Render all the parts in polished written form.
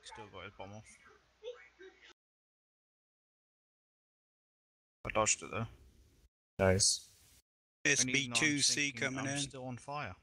Still got his bomb off. I dodged it though. Nice. And even though I'm SB2C thinking coming I'm in. still on fire.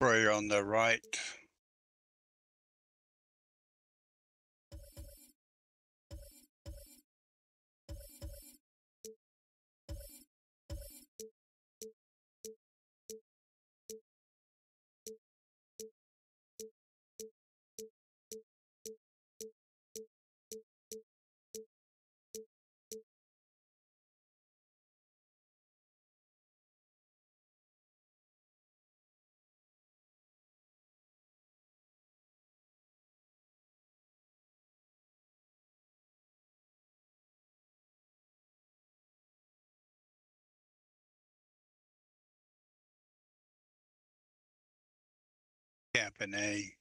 Right on the right. Capping A.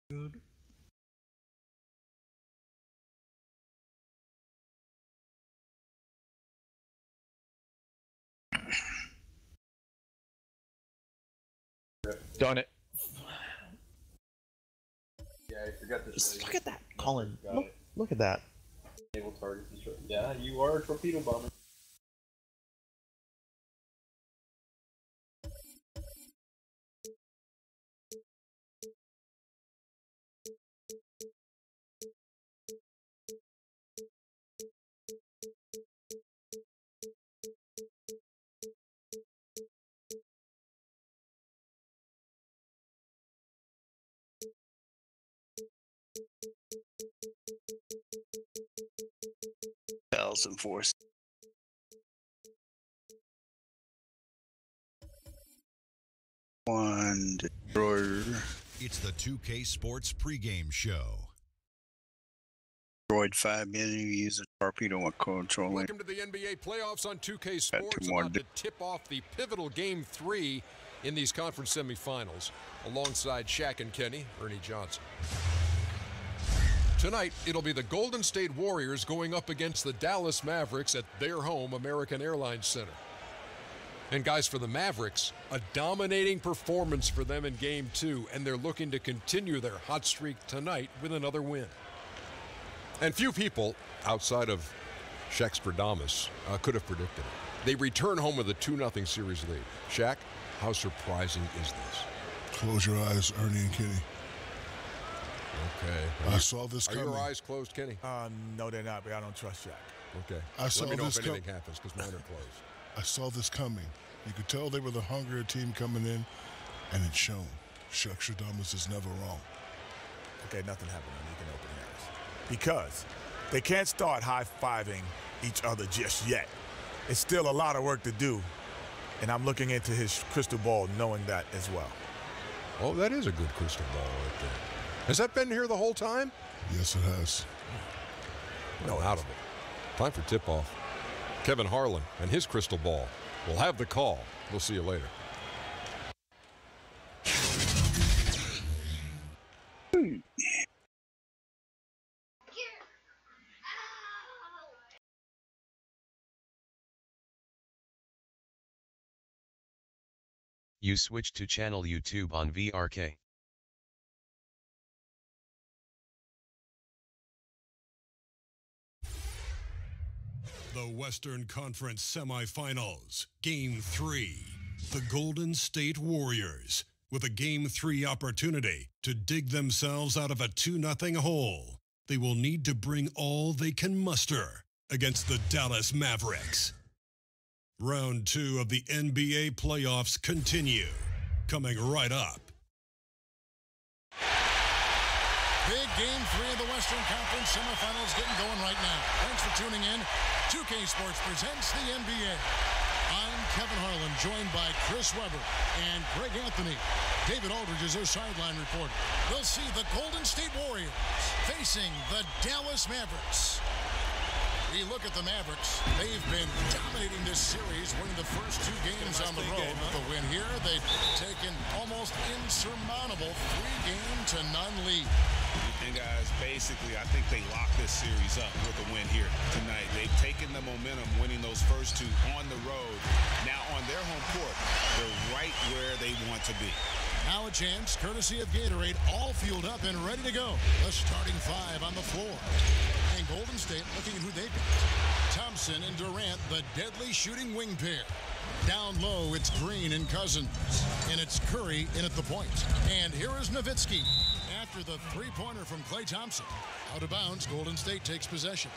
Good. Done it. Yeah, I forgot to Just say. look at that, Colin. Got Look, it. look at that. Naval target destroy. Yeah, you are a torpedo bomber. Thousand force. One destroyer. It's the 2K Sports pregame show. Destroyed 5 million. Use a torpedo while controlling. Welcome to the NBA playoffs on 2K Sports. more About to tip off the pivotal Game 3 in these conference semifinals. Alongside Shaq and Kenny, Ernie Johnson. Tonight, it'll be the Golden State Warriors going up against the Dallas Mavericks at their home, American Airlines Center. And guys, for the Mavericks, a dominating performance for them in Game 2, and they're looking to continue their hot streak tonight with another win. And few people, outside of Shaqstradamus, could have predicted it. They return home with a 2-0 series lead. Shaq, how surprising is this? Close your eyes, Ernie and Kenny. Okay. I saw this Are coming. your eyes closed, Kenny? No, they're not, but I don't trust Shaq. Okay. I saw Let me know this if anything happens, because mine are closed. I saw this coming. You could tell they were the hungrier team coming in, and it's shown. Shaqstradamus is never wrong. Okay, nothing happened. You can open your eyes. Because they can't start high-fiving each other just yet. It's still a lot of work to do, and I'm looking into his crystal ball knowing that as well. Oh, that is a good crystal ball right there. Has that been here the whole time? Yes, it has. No, out of it. Time for tip-off. Kevin Harlan and his crystal ball will have the call. We'll see you later. You switch to channel YouTube on VRK. The Western Conference Semifinals, Game 3. The Golden State Warriors, with a Game 3 opportunity to dig themselves out of a 2-0 hole. They will need to bring all they can muster against the Dallas Mavericks. Round 2 of the NBA playoffs continue, coming right up. Big Game 3 of the Western Conference Semifinals getting going right now. Thanks for tuning in. 2K Sports presents the NBA. I'm Kevin Harlan, joined by Chris Webber and Greg Anthony. David Aldridge is our sideline reporter. We'll see the Golden State Warriors facing the Dallas Mavericks. We look at the Mavericks. They've been dominating this series, winning the first 2 games on the road. With the win here, they've taken almost insurmountable 3-0 lead. And guys, basically, I think they locked this series up with a win here tonight. They've taken the momentum, winning those first 2 on the road. Now on their home court, they're right where they want to be. Now a chance, courtesy of Gatorade, all fueled up and ready to go. The starting 5 on the floor. And Golden State looking at who they've got. Thompson and Durant, the deadly shooting wing pair. Down low, it's Green and Cousins. And it's Curry in at the point. And here is Nowitzki. After the 3-pointer from Klay Thompson. Out of bounds, Golden State takes possession.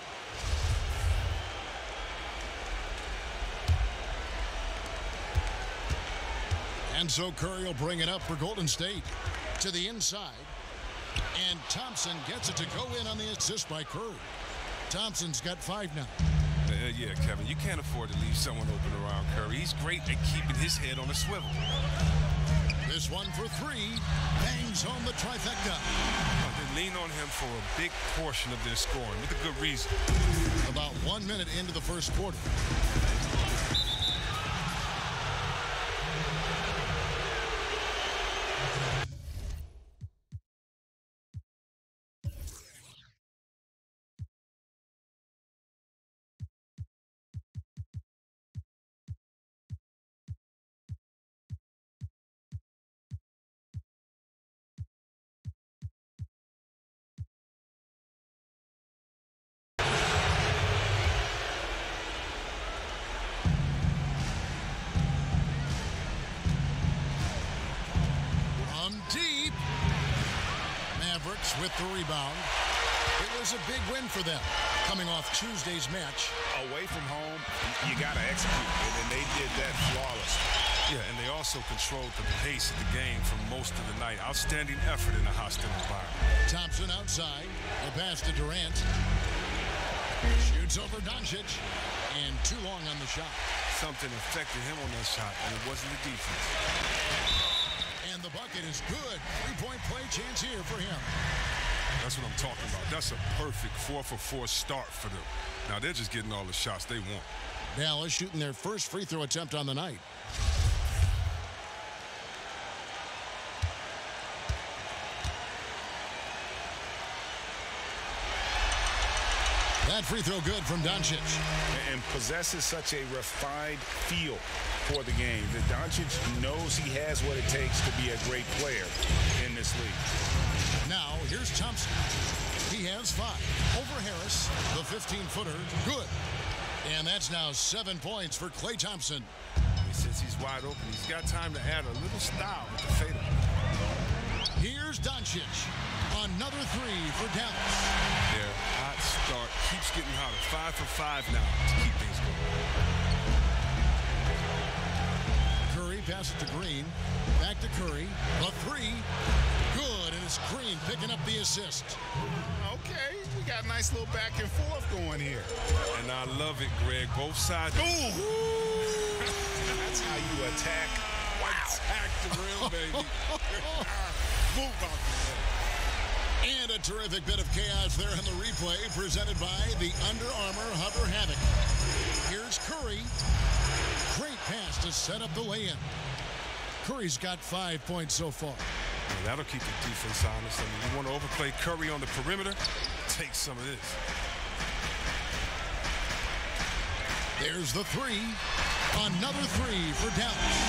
And so Curry will bring it up for Golden State to the inside. And Thompson gets it to go in on the assist by Curry. Thompson's got 5 now. Yeah, Kevin, you can't afford to leave someone open around Curry. He's great at keeping his head on a swivel. This one for 3. Bangs home the trifecta. They lean on him for a big portion of their scoring with a good reason. About 1 minute into the first quarter. Deep. Mavericks with the rebound. It was a big win for them, coming off Tuesday's match. Away from home, you got to execute, and they did that flawlessly. Yeah, and they also controlled the pace of the game for most of the night. Outstanding effort in a hostile environment. Thompson outside. The pass to Durant. Shoots over Doncic. And too long on the shot. Something affected him on that shot, and it wasn't the defense. And the bucket is good. 3-point play chance here for him. That's what I'm talking about. That's a perfect 4-for-4 start for them. Now they're just getting all the shots they want. Dallas shooting their first free throw attempt on the night. That free throw good from Doncic. And possesses such a refined feel for the game that Doncic knows he has what it takes to be a great player in this league. Now, here's Thompson. He has 5. Over Harris, the 15-footer, good. And that's now 7 points for Klay Thompson. Since he's wide open, he's got time to add a little style with the fadeaway. Here's Doncic. Another 3 for Dallas. Their hot start keeps getting hotter. 5 for 5 now to keep things going. Curry passes to Green. Back to Curry. The 3. Good. And it's Green picking up the assist. Okay, we got a nice little back and forth going here. And I love it, Greg. Both sides. Ooh! That's how you attack. Wow. Attack the rim, baby. Move out the way. And a terrific bit of chaos there in the replay presented by the Under Armour Hover Havoc. Here's Curry. Great pass to set up the lay-in. Curry's got 5 points so far. Yeah, that'll keep the defense honest. I mean, you want to overplay Curry on the perimeter? Take some of this. There's the 3. Another 3 for Dallas.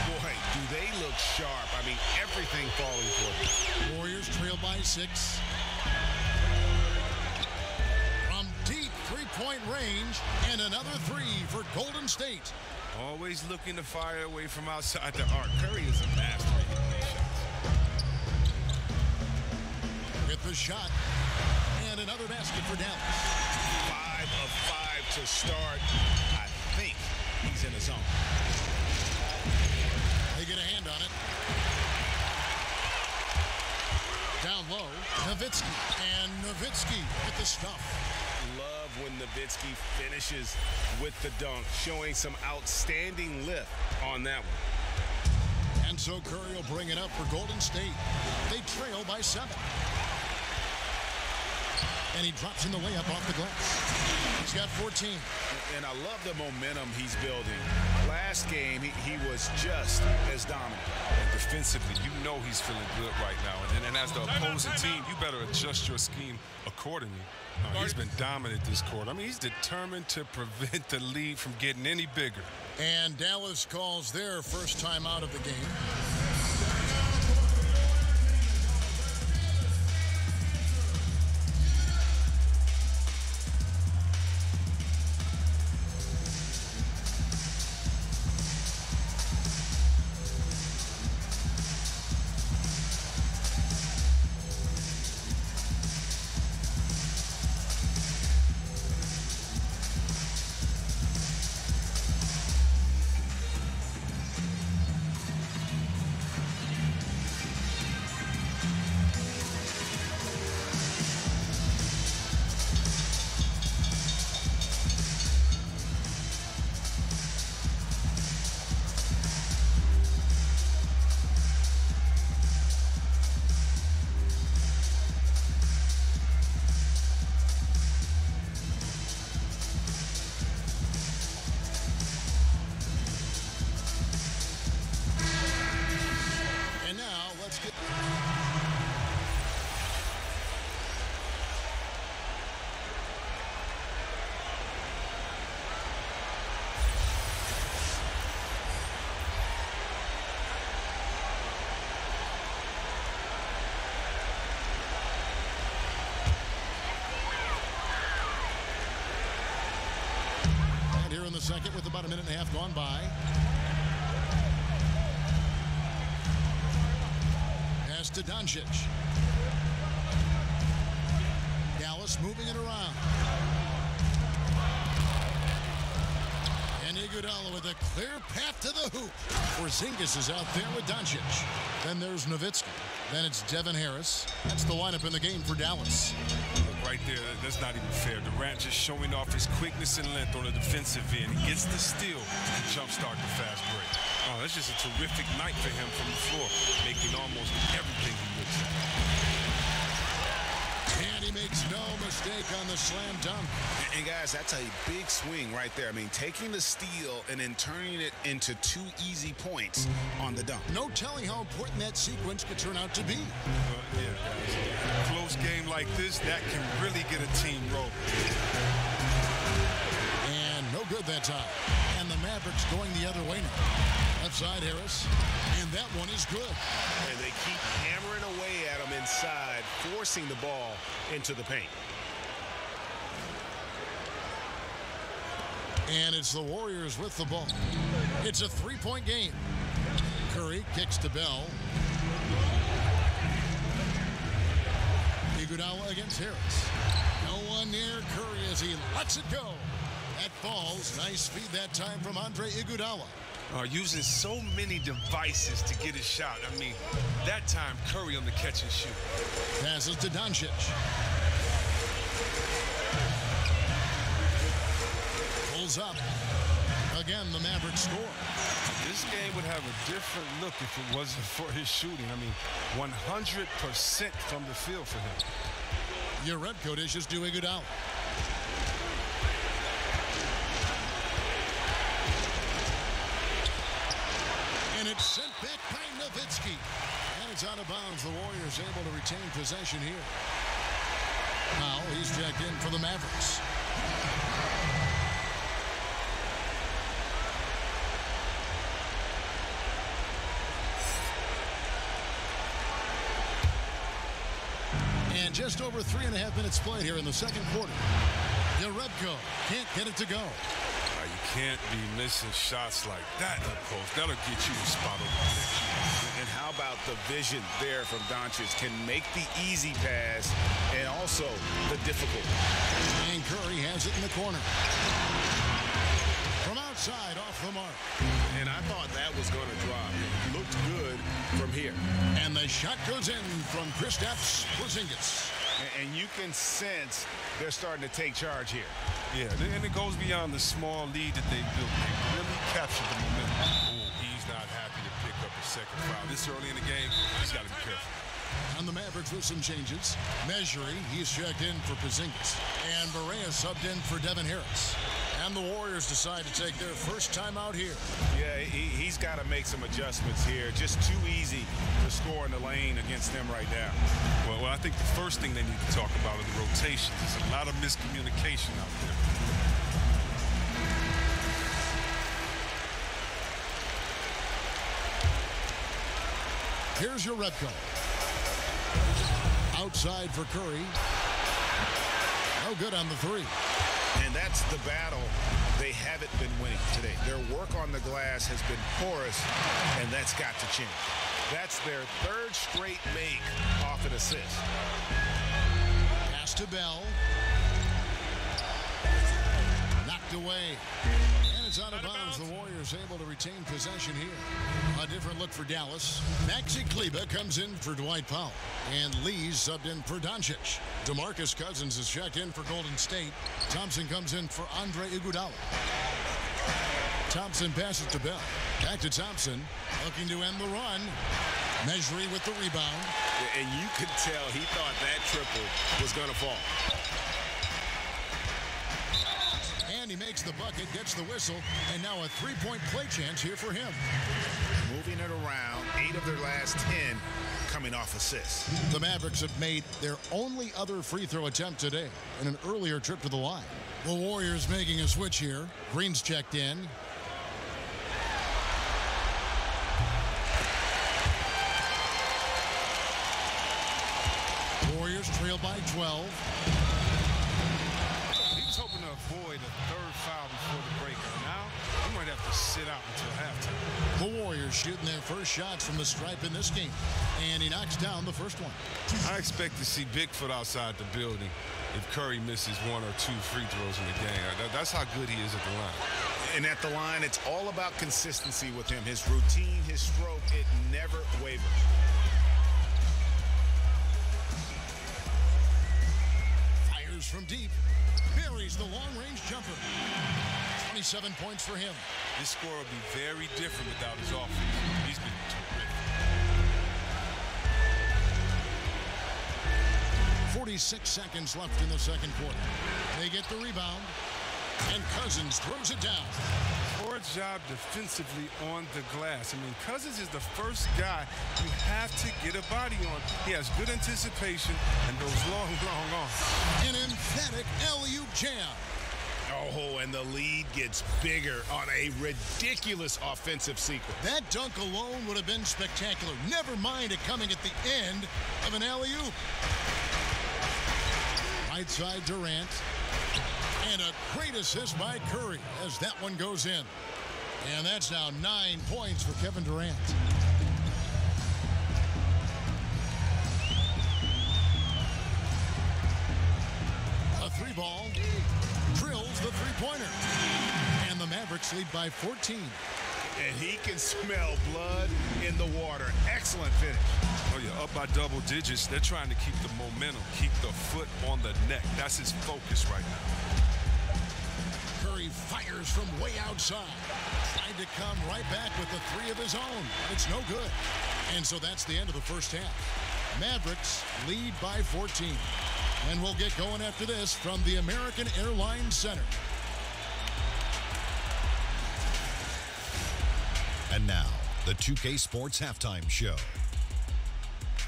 Boy, do they look sharp. I mean, everything falling for them. Warriors trail by 6. From deep 3-point three-point range, and another three for Golden State. Always looking to fire away from outside the arc. Curry is a master at hitting these shots. With the shot, and another basket for Dallas. 5 of 5 to start. I think he's in the zone. They get a hand on it. Down low, Nowitzki. And Nowitzki with the stuff. Love when Nowitzki finishes with the dunk, showing some outstanding lift on that one. And so Curry will bring it up for Golden State. They trail by 7. And he drops in the layup off the glass. He's got 14. And I love the momentum he's building. Last game, he was just as dominant. And defensively, you know he's feeling good right now. And as the opposing team, you better adjust your scheme accordingly. He's been dominant this quarter. I mean, he's determined to prevent the lead from getting any bigger. And Dallas calls their first time out of the game. Second with about a minute and a half gone by. Pass to Doncic. Dallas moving it around. And Iguodala with a clear path to the hoop. Porzingis is out there with Doncic. Then there's Nowitzki. Then it's Devin Harris. That's the lineup in the game for Dallas. Right there, that's not even fair. Durant just showing off his quickness and length on the defensive end. He gets the steal to jumpstart the fast break. Oh, that's just a terrific night for him from the floor, making almost everything he looks at. And he makes no mistake on the slam dunk. And guys, that's a big swing right there. I mean, taking the steal and then turning it into 2 easy points on the dunk. No telling how important that sequence could turn out to be. Yeah, guys. Close game like this, that can really get a team rolling. And no good that time. And the Mavericks going the other way now. Left side, Harris. And that one is good. And they keep hammering away at him inside, forcing the ball into the paint. And it's the Warriors with the ball. It's a 3-point game. Curry kicks to Bell. Iguodala against Harris. No one near Curry as he lets it go. That falls. Nice feed that time from Andre Iguodala. Using so many devices to get his shot. I mean, that time Curry on the catch and shoot. Passes to Doncic. Pulls up. Again, the Mavericks score. This game would have a different look if it wasn't for his shooting. I mean, 100% from the field for him. Your red coat issues to Iguodala. And it's sent back by Nowitzki. And it's out of bounds. The Warriors able to retain possession here. Now he's checked in for the Mavericks. And just over 3.5 minutes played here in the second quarter. Your red Rebko can't get it to go. You can't be missing shots like that in the post. That'll get you a spot over there. And how about the vision there from Doncic? Can make the easy pass and also the difficult. And Curry has it in the corner. From outside, off the mark. And I thought that was going to drop. It looked good from here. And the shot goes in from Kristaps Porzingis. And you can sense they're starting to take charge here. Yeah, and it goes beyond the small lead that they built. They really captured the momentum. Ooh, he's not happy to pick up a second foul. This early in the game, he's got to be careful. On the Mavericks with some changes. Measury, he's checked in for Porzingis. And Barea subbed in for Devin Harris. And the Warriors decide to take their first time out here. Yeah, he's got to make some adjustments here. Just too easy to score in the lane against them right now. Well, I think the first thing they need to talk about is the rotations. There's a lot of miscommunication out there. Here's your Rebko. Outside for Curry. No good on the three. And that's the battle they haven't been winning today. Their work on the glass has been porous, and that's got to change. That's their third straight make off an assist. Pass to Bell. Knocked away. And it's out of bounds. The Warriors able to retain possession here. A different look for Dallas. Maxi Kleber comes in for Dwight Powell. And Lee's subbed in for Doncic. DeMarcus Cousins is checked in for Golden State. Thompson comes in for Andre Iguodala. Thompson passes to Bell. Back to Thompson. Looking to end the run. Measury with the rebound. And you could tell he thought that triple was going to fall. And he makes the bucket, gets the whistle, and now a three-point play chance here for him. Moving it around, 8 of their last 10 coming off assists. The Mavericks have made their only other free throw attempt today in an earlier trip to the line. The Warriors making a switch here. Green's checked in. Warriors trail by 12. He's hoping to avoid a third foul before the break. Now, he might have to sit out until halftime. The Warriors shooting their first shots from the stripe in this game. And he knocks down the first one. I expect to see Bigfoot outside the building if Curry misses 1 or 2 free throws in the game. That's how good he is at the line. And at the line, it's all about consistency with him. His routine, his stroke, it never wavers. Fires from deep. Buries the long-range jumper. 27 points for him. This score will be very different without his offense. He's been terrific. 46 seconds left in the second quarter. They get the rebound, and Cousins throws it down. Poor job defensively on the glass. I mean, Cousins is the first guy you have to get a body on. He has good anticipation and those long arms. An emphatic alley-oop jam. Oh, and the lead gets bigger on a ridiculous offensive sequence. That dunk alone would have been spectacular. Never mind it coming at the end of an alley-oop. Right side Durant. And a great assist by Curry as that one goes in. And that's now 9 points for Kevin Durant. A three ball. Drills the three-pointer. And the Mavericks lead by 14. And he can smell blood in the water. Excellent finish. Oh, yeah, up by double digits. They're trying to keep the momentum, keep the foot on the neck. That's his focus right now. Curry fires from way outside. Tried to come right back with the three of his own. It's no good. And so that's the end of the first half. Mavericks lead by 14. And we'll get going after this from the American Airlines Center. And now, the 2K Sports Halftime Show.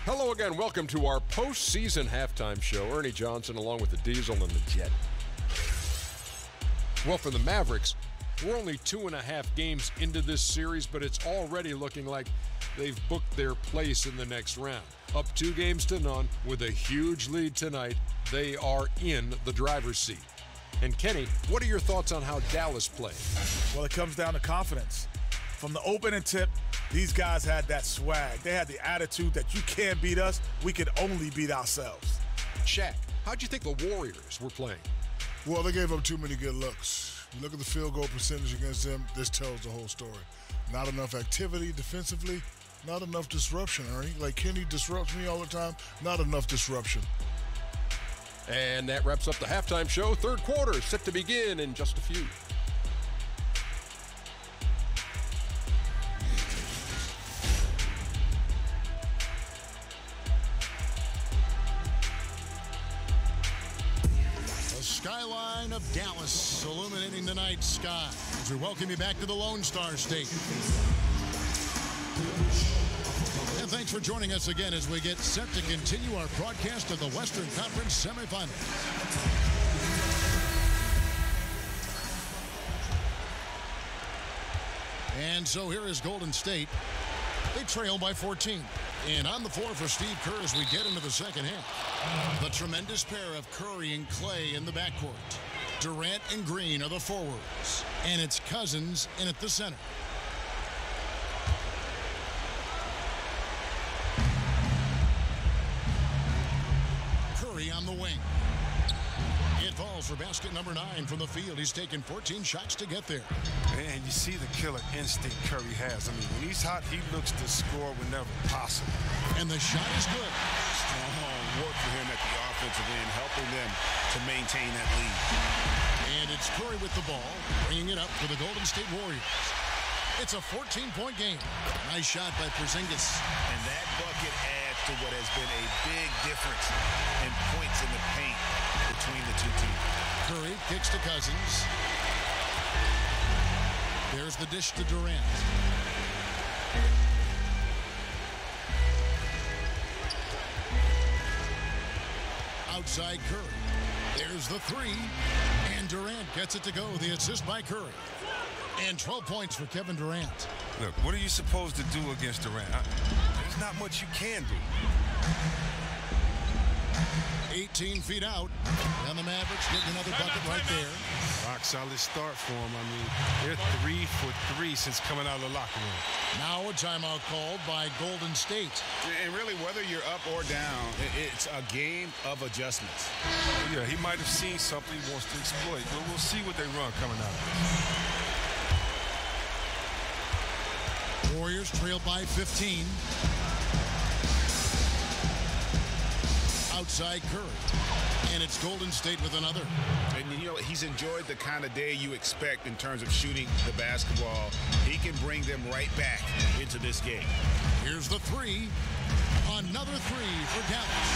Hello again. Welcome to our postseason halftime show. Ernie Johnson along with the Diesel and the Jet. Well, for the Mavericks, we're only 2.5 games into this series, but it's already looking like they've booked their place in the next round. Up 2-0 with a huge lead tonight, they are in the driver's seat. And Kenny, what are your thoughts on how Dallas played? Well, it comes down to confidence. From the opening tip, these guys had that swag. They had the attitude that you can't beat us, we could only beat ourselves. Shaq, how'd you think the Warriors were playing? Well, they gave up too many good looks. You look at the field goal percentage against them, this tells the whole story. Not enough activity defensively, not enough disruption, Ernie. Like Kenny disrupts me all the time, not enough disruption. And that wraps up the halftime show. Third quarter set to begin in just a few. The skyline of Dallas illuminating the night sky as we welcome you back to the Lone Star State. And thanks for joining us again as we get set to continue our broadcast of the Western Conference semifinals. And so here is Golden State. They trail by 14. And on the floor for Steve Kerr as we get into the second half. The tremendous pair of Curry and Clay in the backcourt. Durant and Green are the forwards. And it's Cousins in at the center. On the wing. It falls for basket number 9 from the field. He's taken 14 shots to get there. Man, you see the killer instinct Curry has. I mean, when he's hot, he looks to score whenever possible. And the shot is good. Strong work for him at the offensive end, helping them to maintain that lead. And it's Curry with the ball, bringing it up for the Golden State Warriors. It's a 14-point game. Nice shot by Porzingis. And that bucket adds to what has been a big difference in points in the paint between the two teams. Curry kicks to Cousins. There's the dish to Durant. Outside Curry. There's the three. And Durant gets it to go. The assist by Curry. And 12 points for Kevin Durant. Look, what are you supposed to do against Durant? There's not much you can do. 18 feet out. And the Mavericks getting another bucket right there. Rock solid start for them. I mean, they're 3 for 3 since coming out of the locker room. Now a timeout called by Golden State. And really, whether you're up or down, it's a game of adjustments. Yeah, he might have seen something he wants to exploit. But we'll see what they run coming out of this. Warriors trail by 15. Outside Curry. And it's Golden State with another. And, you know, he's enjoyed the kind of day you expect in terms of shooting the basketball. He can bring them right back into this game. Here's the three. Another three for Dallas.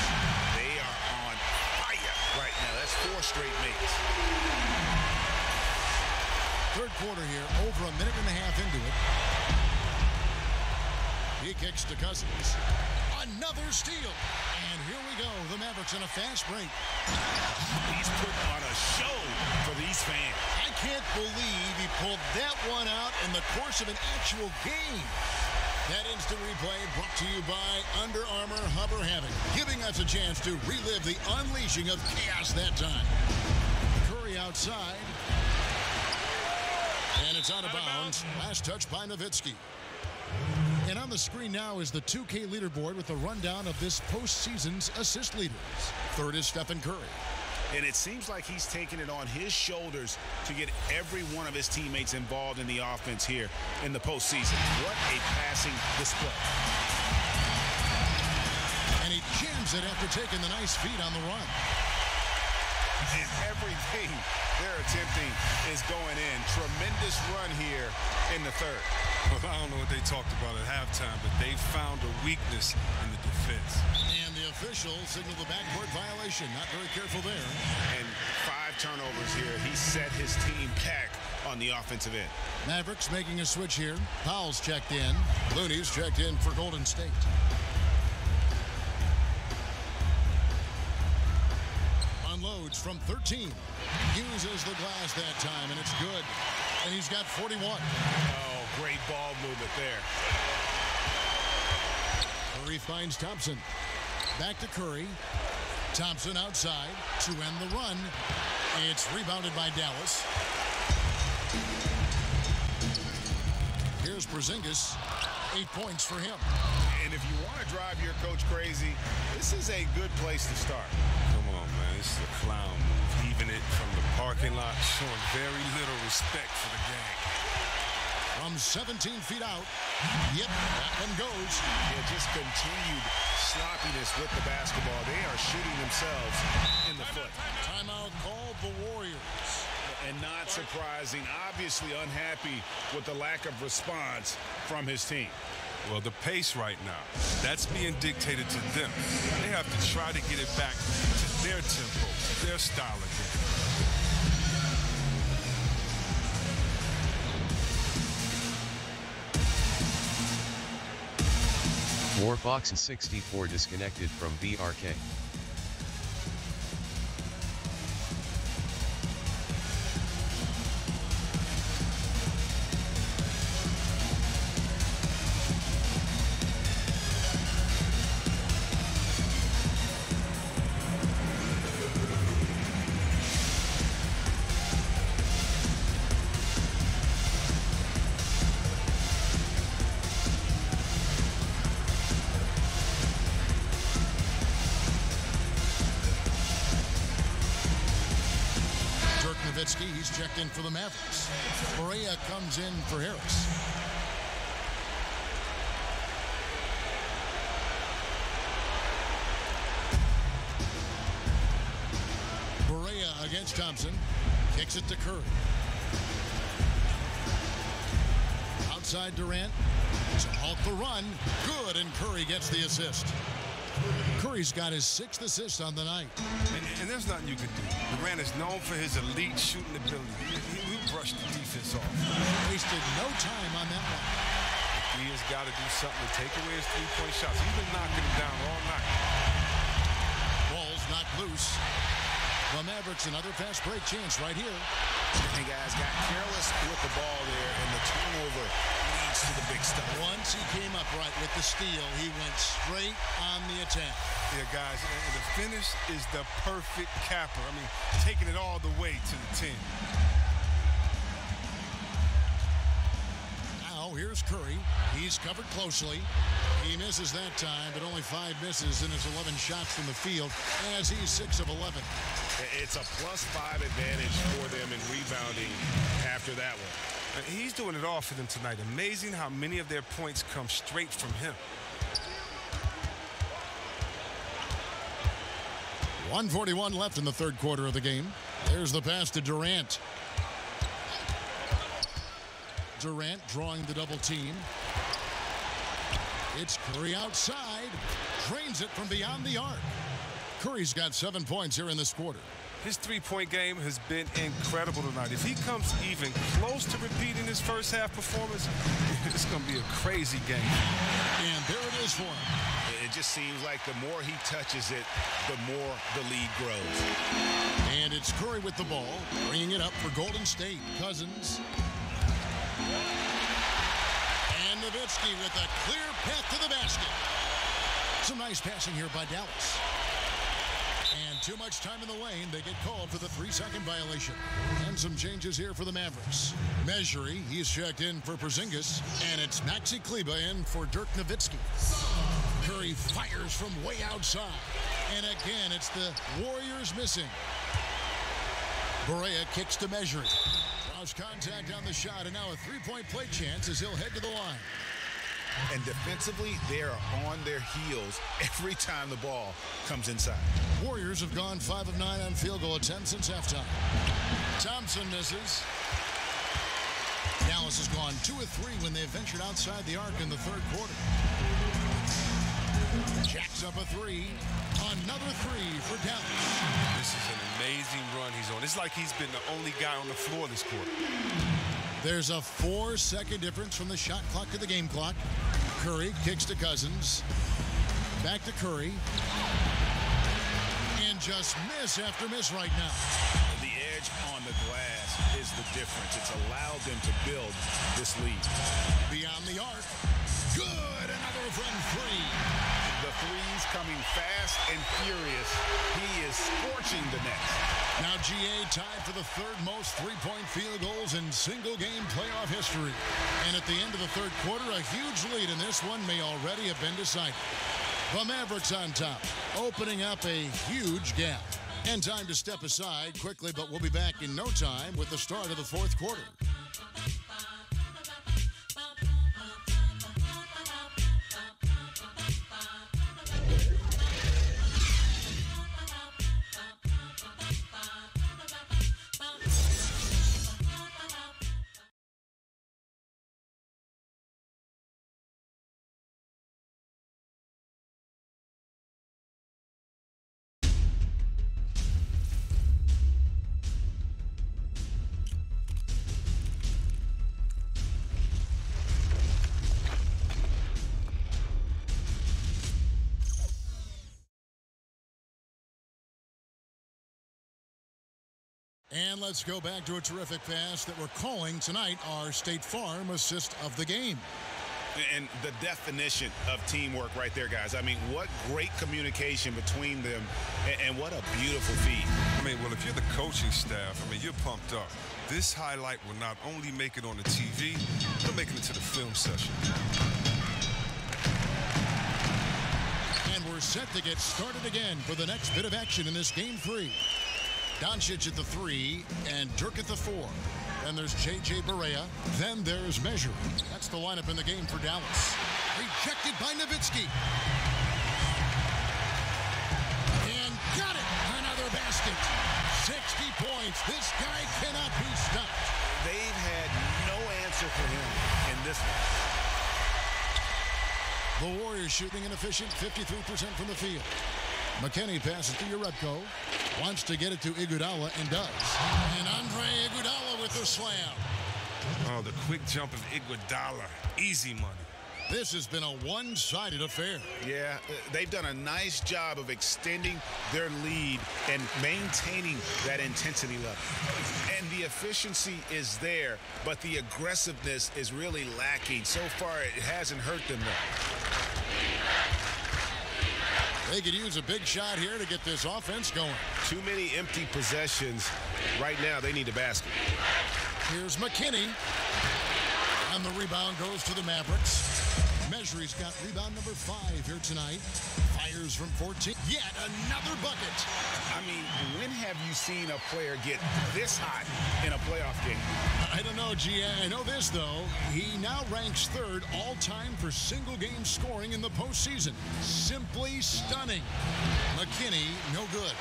They are on fire right now. That's 4 straight makes. Third quarter here, over a minute and a half into it. He kicks to Cousins. Another steal. And here we go. The Mavericks in a fast break. He's putting on a show for these fans. I can't believe he pulled that one out in the course of an actual game. That instant replay brought to you by Under Armour Hover Havoc, giving us a chance to relive the unleashing of chaos that time. Curry outside. And it's out of bounds. Last touch by Nowitzki. And on the screen now is the 2K leaderboard with a rundown of this postseason's assist leaders. Third is Stephen Curry. And it seems like he's taking it on his shoulders to get every one of his teammates involved in the offense here in the postseason. What a passing display. And he jams it after taking the nice feed on the run. And everything they're attempting is going in. Tremendous run here in the third. Well, I don't know what they talked about at halftime, but they found a weakness in the defense. And the official signaled the backcourt violation. Not very careful there. And 5 turnovers here. He set his team back on the offensive end. Mavericks making a switch here. Powell's checked in. Looney's checked in for Golden State. Unloads from 13. Uses the glass that time, and it's good. And he's got 41. Oh, great ball movement there. Curry finds Thompson. Back to Curry. Thompson outside to end the run. It's rebounded by Dallas. Here's Porzingis. 8 points for him. And if you want to drive your coach crazy, this is a good place to start. Come on, man. This is a clown move. Heaving it from the parking lot, showing very little respect for the game. From 17 feet out. Yep, that one goes. Yeah, just continued sloppiness with the basketball. They are shooting themselves in the foot. Timeout called the Warriors. And not surprising, obviously unhappy with the lack of response from his team. Well, the pace right now, that's being dictated to them. They have to try to get it back to their tempo, their style of game. Warfox 64 disconnected from VRK. He's checked in for the Mavericks. Barea comes in for Harris. Barea against Thompson. Kicks it to Curry. Outside Durant. To halt the run. Good, and Curry gets the assist. Curry's got his 6th assist on the night. And there's nothing you can do. Durant is known for his elite shooting ability. He brushed the defense off. Wasted no time on that one. He has got to do something to take away his three-point shots. He's been knocking him down all night. Ball's knocked loose. The Mavericks another fast break chance right here. And guys got careless with the ball there, and the turnover leads to the big stuff. Once he came upright with the steal, he went straight on the attack. Yeah, guys, and the finish is the perfect capper. I mean, taking it all the way to the 10. Now, here's Curry. He's covered closely. He misses that time, but only 5 misses in his 11 shots from the field as he's 6 of 11. It's a +5 advantage for them in rebounding after that one. He's doing it all for them tonight. Amazing how many of their points come straight from him. 1:41 left in the third quarter of the game. There's the pass to Durant. Durant drawing the double team. It's Curry outside. Drains it from beyond the arc. Curry's got 7 points here in this quarter. His three-point game has been incredible tonight. If he comes even close to repeating his first half performance, it's going to be a crazy game. And there it is for him. It just seems like the more he touches it, the more the lead grows. And it's Curry with the ball, bringing it up for Golden State. Cousins. And Nowitzki with a clear path to the basket. Some nice passing here by Dallas. And too much time in the lane. They get called for the 3-second violation. And some changes here for the Mavericks. Measury, he's checked in for Porzingis. And it's Maxi Kleber in for Dirk Nowitzki. Curry fires from way outside. And again, it's the Warriors missing. Barea kicks to Measury. Draws contact on the shot, and now a 3-point play chance as he'll head to the line. And defensively, they are on their heels every time the ball comes inside. Warriors have gone 5 of 9 on field goal attempts since halftime. Thompson misses. Dallas has gone 2 of 3 when they've ventured outside the arc in the third quarter. Jacks up a 3. Another 3 for Dallas. This is an amazing run he's on. It's like he's been the only guy on the floor this quarter. There's a 4-second difference from the shot clock to the game clock. Curry kicks to Cousins. Back to Curry. And just miss after miss right now. The edge on the glass is the difference. It's allowed them to build this lead. Beyond the arc. Good. Another from 3. The threes coming fast and furious. He is scorching the Nets. Now GA tied for the third most three-point field goals in single-game playoff history. And at the end of the third quarter, a huge lead in this one may already have been decided. The Mavericks on top, opening up a huge gap. And time to step aside quickly, but we'll be back in no time with the start of the fourth quarter. And let's go back to a terrific pass that we're calling tonight our State Farm assist of the game. And the definition of teamwork right there, guys. I mean, what great communication between them, and what a beautiful feed. I mean, well, if you're the coaching staff, I mean, you're pumped up. This highlight will not only make it on the TV, it'll make it into the film session. And we're set to get started again for the next bit of action in this game 3. Doncic at the 3 and Dirk at the 4. Then there's J.J. Barea. Then there's Measure. That's the lineup in the game for Dallas. Rejected by Nowitzki. And got it. Another basket. 60 points. This guy cannot be stopped. They've had no answer for him in this one. The Warriors shooting an efficient 53% from the field. McKinney passes to Uredko. Wants to get it to Iguodala and does. And Andre Iguodala with the slam. Oh, the quick jump of Iguodala. Easy money. This has been a one-sided affair. Yeah, they've done a nice job of extending their lead and maintaining that intensity level. And the efficiency is there, but the aggressiveness is really lacking. So far, it hasn't hurt them, though. They could use a big shot here to get this offense going. Too many empty possessions. Right now, they need a basket. Here's McKinney. And the rebound goes to the Mavericks. Measure's got rebound number 5 here tonight. Fires from 14. Yet another bucket. I mean, when have you seen a player get this hot in a playoff game? I don't know, G.A. I know this, though. He now ranks 3rd all-time for single-game scoring in the postseason. Simply stunning. McKinney, no good.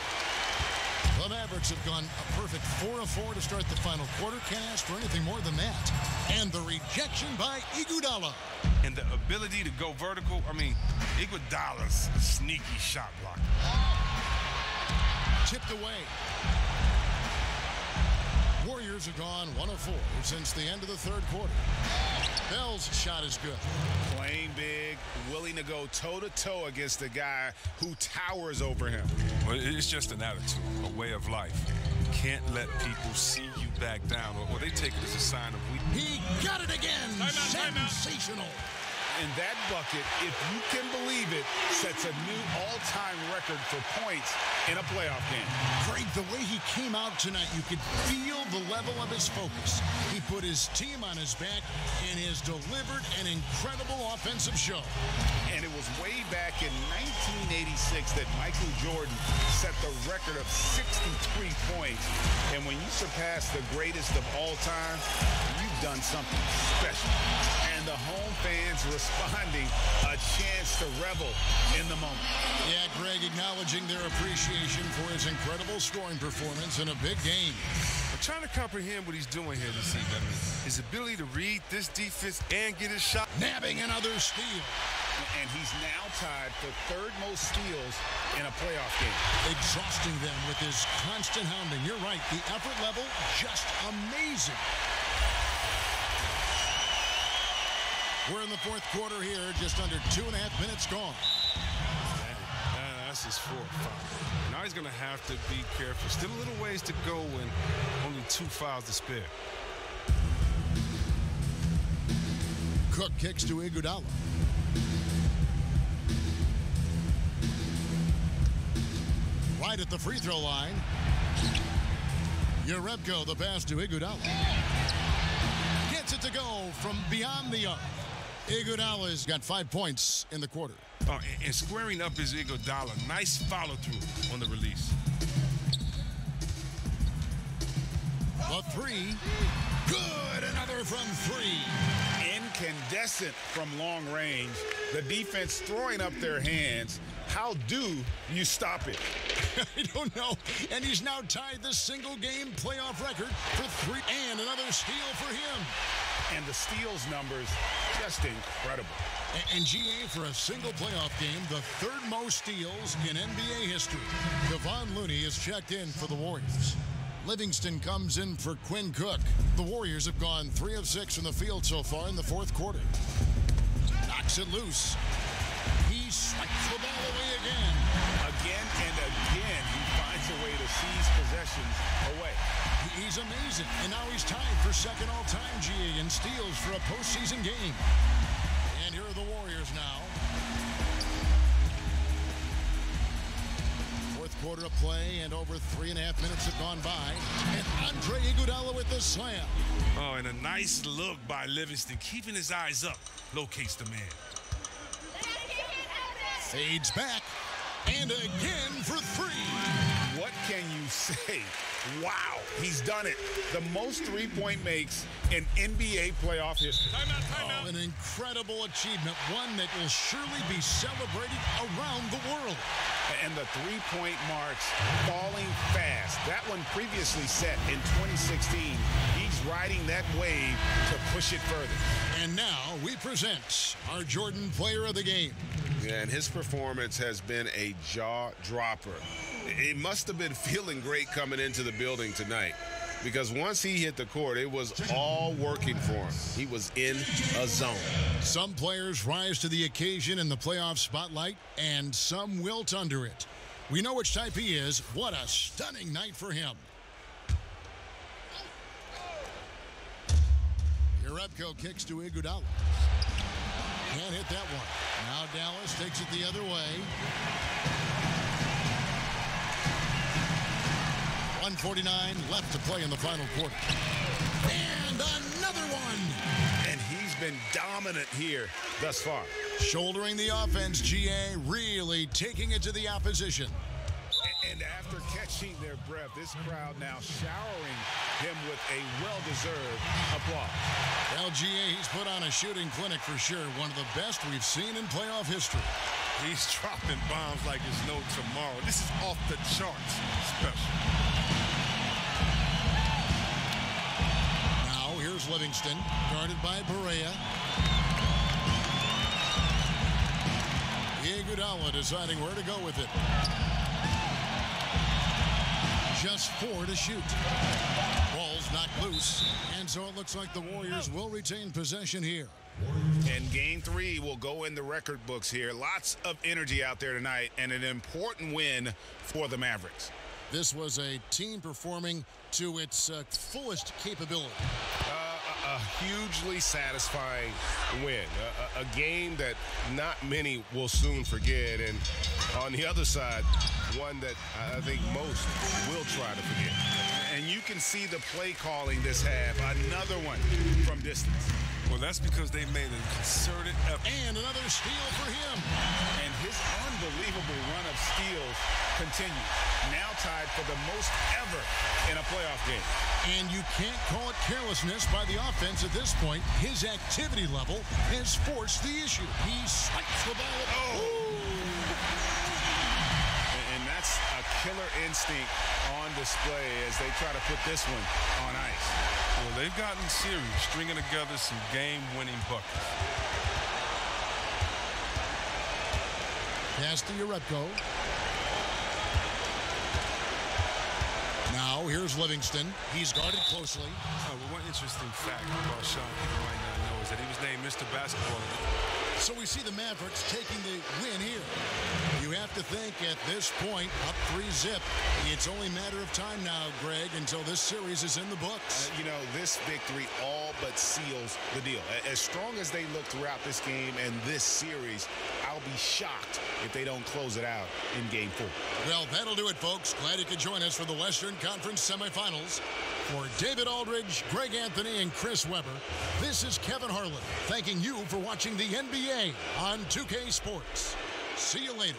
The Mavericks have gone a perfect 4 of 4 to start the final quarter. Can't ask for anything more than that. And the rejection by Iguodala. And the ability to go vertical, I mean, Iguodala's a sneaky shot blocker. Tipped away. Warriors have gone 1 of 4 since the end of the third quarter. Bell's shot is good. Playing big, willing to go toe-to-toe against a guy who towers over him. Well, it's just an attitude, a way of life. You can't let people see you back down, or they take it as a sign of weakness. He got it again. Sensational. And that bucket, if you can believe it, sets a new all-time record for points in a playoff game. Greg, the way he came out tonight, you could feel the level of his focus. He put his team on his back and has delivered an incredible offensive show. And it was way back in 1986 that Michael Jordan set the record of 63 points. And when you surpass the greatest of all time, you've done something special. And the home fans responding, a chance to revel in the moment. Yeah, Greg acknowledging their appreciation for his incredible scoring performance in a big game. I'm trying to comprehend what he's doing here this evening. I mean, his ability to read this defense and get his shot. Nabbing another steal. And he's now tied for 3rd most steals in a playoff game. Exhausting them with his constant hounding. You're right, the effort level, just amazing. We're in the fourth quarter here, just under 2.5 minutes gone. That's his 4th foul. Now he's going to have to be careful. Still a little ways to go and only 2 fouls to spare. Cook kicks to Iguodala. right at the free throw line. Yarebko, the pass to Iguodala. Gets it to go from beyond the arc. Iguodala's got 5 points in the quarter. And squaring up is Iguodala. Nice follow-through on the release. The three. Good. Another from three. Incandescent from long range. The defense throwing up their hands. How do you stop it? I don't know. And he's now tied the single-game playoff record for three. And another steal for him. And the steals numbers, just incredible. And GA for a single playoff game, the third most steals in NBA history. Kevon Looney is checked in for the Warriors. Livingston comes in for Quinn Cook. The Warriors have gone 3 of 6 from the field so far in the fourth quarter. Knocks it loose. He swipes the ball away again. Again and again, he finds a way to seize possessions away. He's amazing. And now he's tied for second all-time GA in steals for a postseason game. And here are the Warriors now. Fourth quarter of play, and over 3.5 minutes have gone by. And Andre Iguodala with the slam. Oh, and a nice look by Livingston, keeping his eyes up, locates the man. Fades back, and again for three. What can you say? Wow, he's done it. The most three-point makes in NBA playoff history. Oh, an incredible achievement, one that will surely be celebrated around the world. And the three-point marks falling fast. That one previously set in 2016. He's riding that wave to push it further. And now we present our Jordan Player of the Game. Yeah, and his performance has been a jaw-dropper. He must have been feeling great coming into the building tonight, because once he hit the court, it was all working for him. He was in a zone. Some players rise to the occasion in the playoff spotlight, and some wilt under it. We know which type he is. What a stunning night for him. Yarebko kicks to Iguodala. Can't hit that one. Now Dallas takes it the other way. 1:49 left to play in the final quarter. And another one. And he's been dominant here thus far. Shouldering the offense, GA really taking it to the opposition. And after catching their breath, this crowd now showering him with a well-deserved applause. Well, GA, he's put on a shooting clinic for sure. One of the best we've seen in playoff history. He's dropping bombs like it's no tomorrow. This is off the charts special. Now, here's Livingston, guarded by Barea. Iguodala deciding where to go with it. Just 4 to shoot. Ball's knocked loose, and so it looks like the Warriors will retain possession here. And game 3 will go in the record books here. Lots of energy out there tonight, and an important win for the Mavericks. This was a team performing to its fullest capability. A hugely satisfying win. A game that not many will soon forget. And on the other side, one that I think most will try to forget. And you can see the play calling this half. Another one from distance. Well, that's because they made a concerted effort. And another steal for him. And his unbelievable run of steals continues. Now tied for the most ever in a playoff game. And you can't call it carelessness by the offense at this point. His activity level has forced the issue. He swipes the ball. And that's a killer instinct on display as they try to put this one on ice. Well, they've gotten serious, stringing together some game-winning buckets. Pass to Yarebko. Now, here's Livingston. He's guarded closely. Well, one interesting fact about Sean people might not know is that he was named Mr. Basketball So we see the Mavericks taking the win here. You have to think at this point, up 3-zip, it's only a matter of time now, Greg, until this series is in the books. You know, this victory all but seals the deal. As strong as they look throughout this game and this series, I'll be shocked if they don't close it out in Game 4. Well, that'll do it, folks. Glad you could join us for the Western Conference semifinals. For David Aldridge, Greg Anthony, and Chris Webber, this is Kevin Harlan thanking you for watching the NBA on 2K Sports. See you later.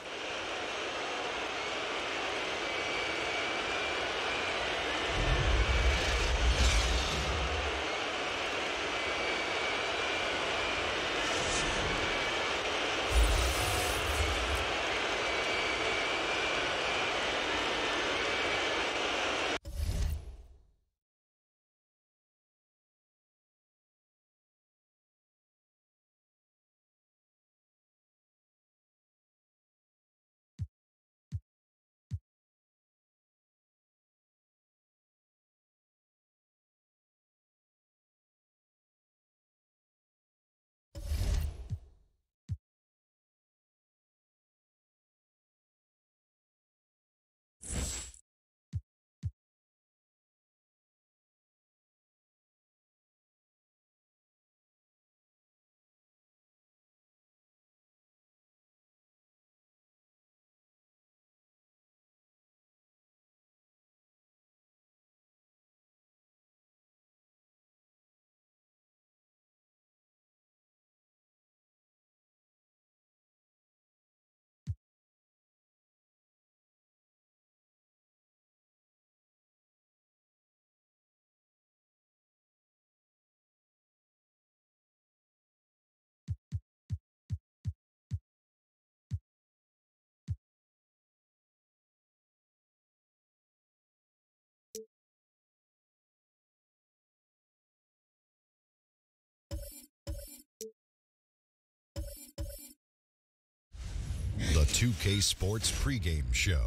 The 2K Sports pregame show.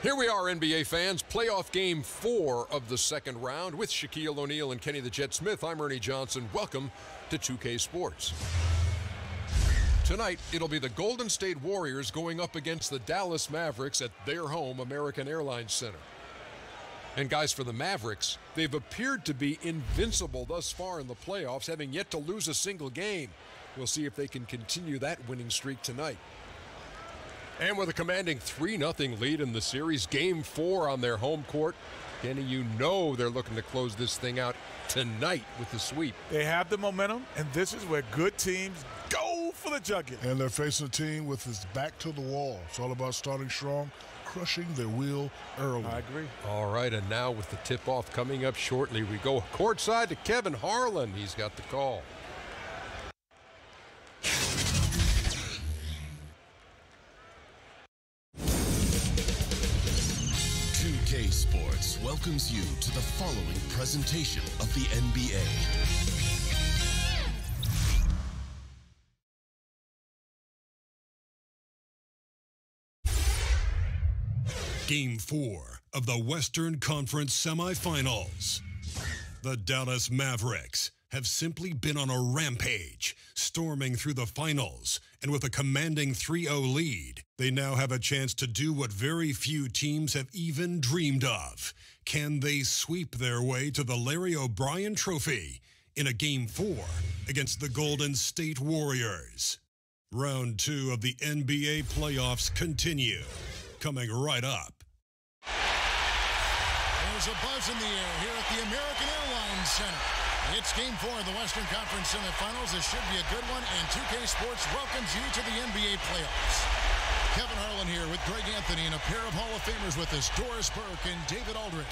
Here we are, NBA fans. Playoff Game 4 of the second round with Shaquille O'Neal and Kenny the Jet Smith. I'm Ernie Johnson. Welcome to 2K Sports. Tonight, it'll be the Golden State Warriors going up against the Dallas Mavericks at their home, American Airlines Center. And guys, for the Mavericks, they've appeared to be invincible thus far in the playoffs, having yet to lose a single game. We'll see if they can continue that winning streak tonight. And with a commanding 3-0 lead in the series, Game 4 on their home court, Kenny, you know they're looking to close this thing out tonight with the sweep. They have the momentum, and this is where good teams go for the jugular. And they're facing a team with its back to the wall. It's all about starting strong, crushing their wheel early. I agree. All right, and now with the tip-off coming up shortly, we go courtside to Kevin Harlan. He's got the call. 2K Sports welcomes you to the following presentation of the NBA. Game 4 of the Western Conference semifinals. The Dallas Mavericks have simply been on a rampage, storming through the finals, and with a commanding 3-0 lead, they now have a chance to do what very few teams have even dreamed of. Can they sweep their way to the Larry O'Brien Trophy in a Game 4 against the Golden State Warriors? Round 2 of the NBA playoffs continue, coming right up. There's a buzz in the air here at the American Airlines Center. It's Game 4 of the Western Conference semifinals. This should be a good one, and 2K Sports welcomes you to the NBA playoffs. Kevin Harlan here with Greg Anthony and a pair of Hall of Famers with us, Doris Burke and David Aldridge.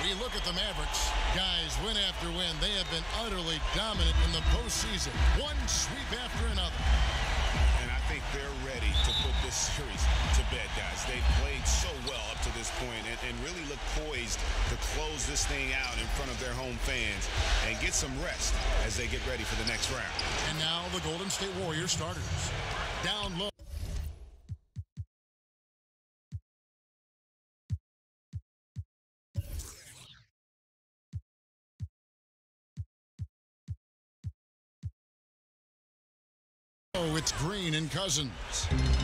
We look at the Mavericks. Guys, win after win, they have been utterly dominant in the postseason. One sweep after another. And I think they're ready to put this series to bed, guys. They've played so well up to this point and really look poised to close this thing out in front of their home fans and get some rest as they get ready for the next round. And now the Golden State Warriors starters. Down low. So it's Green and Cousins.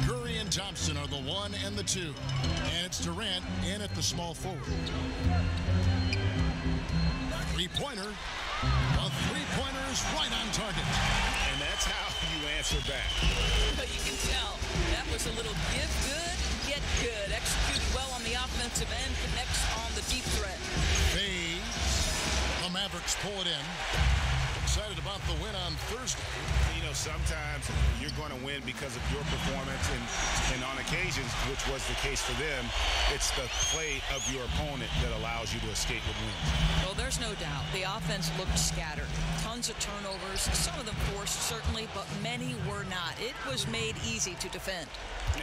Curry and Thompson are the 1 and the 2. And it's Durant in at the small forward. Three-pointer. A three-pointer is right on target. And that's how you answer back. But you can tell that was a little give good, get good. Executed well on the offensive end, connects on the deep threat. Fades. The Mavericks pull it in. Excited about the win on Thursday. You know, sometimes you're going to win because of your performance, and on occasions, which was the case for them, it's the play of your opponent that allows you to escape with wins. Well, there's no doubt. The offense looked scattered. Tons of turnovers. Some of them forced, certainly, but many were not. It was made easy to defend.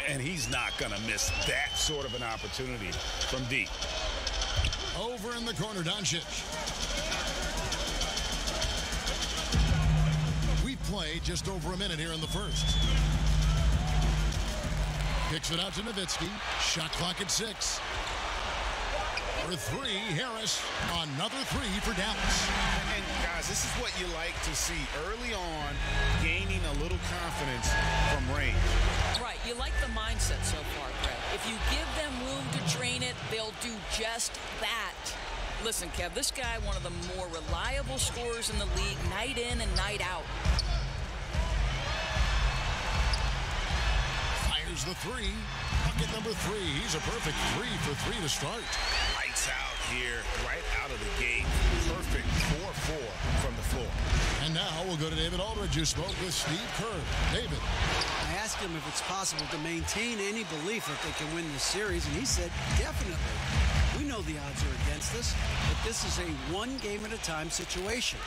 And he's not going to miss that sort of an opportunity from deep. Over in the corner, Doncic. Play just over a minute here in the first. Kicks it out to Nowitzki. Shot clock at 6. For 3, Harris. Another 3 for Dallas. And guys, this is what you like to see early on, gaining a little confidence from range. Right, you like the mindset so far, Greg. If you give them room to drain it, they'll do just that. Listen, Kev, this guy, one of the more reliable scorers in the league, night in and night out. Fires the 3. Bucket number 3. He's a perfect 3 for 3 to start. Lights out here, right out of the gate. Perfect 4-4 from the floor. And now we'll go to David Aldridge, who spoke with Steve Kerr. David. I asked him if it's possible to maintain any belief that they can win this series, and he said, definitely. We know the odds are against us, but this is a one-game-at-a-time situation.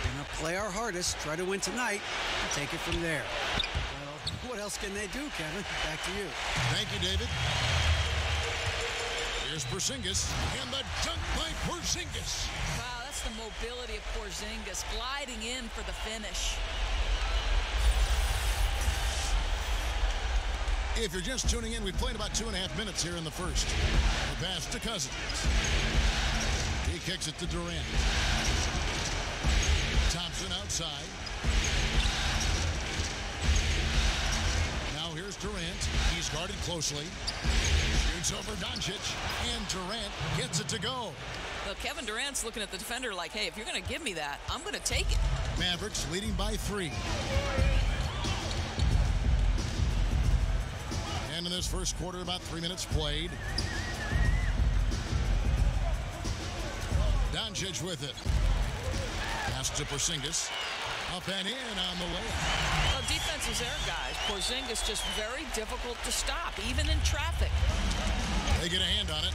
We're going to play our hardest, try to win tonight, and take it from there. Well, what else can they do, Kevin? Back to you. Thank you, David. Here's Porzingis, and the dunk by Porzingis. Wow, that's the mobility of Porzingis, gliding in for the finish. If you're just tuning in, we've played about 2.5 minutes here in the first. The pass to Cousins. He kicks it to Durant. Thompson outside. Now here's Durant. He's guarded closely. Shoots over Doncic. And Durant gets it to go. Well, Kevin Durant's looking at the defender like, hey, if you're going to give me that, I'm going to take it. Mavericks leading by 3. And in this first quarter, about 3 minutes played. Doncic with it. Pass to Porzingis. Up and in on the layup. Well, defense is there, guys. Porzingis just very difficult to stop, even in traffic. They get a hand on it.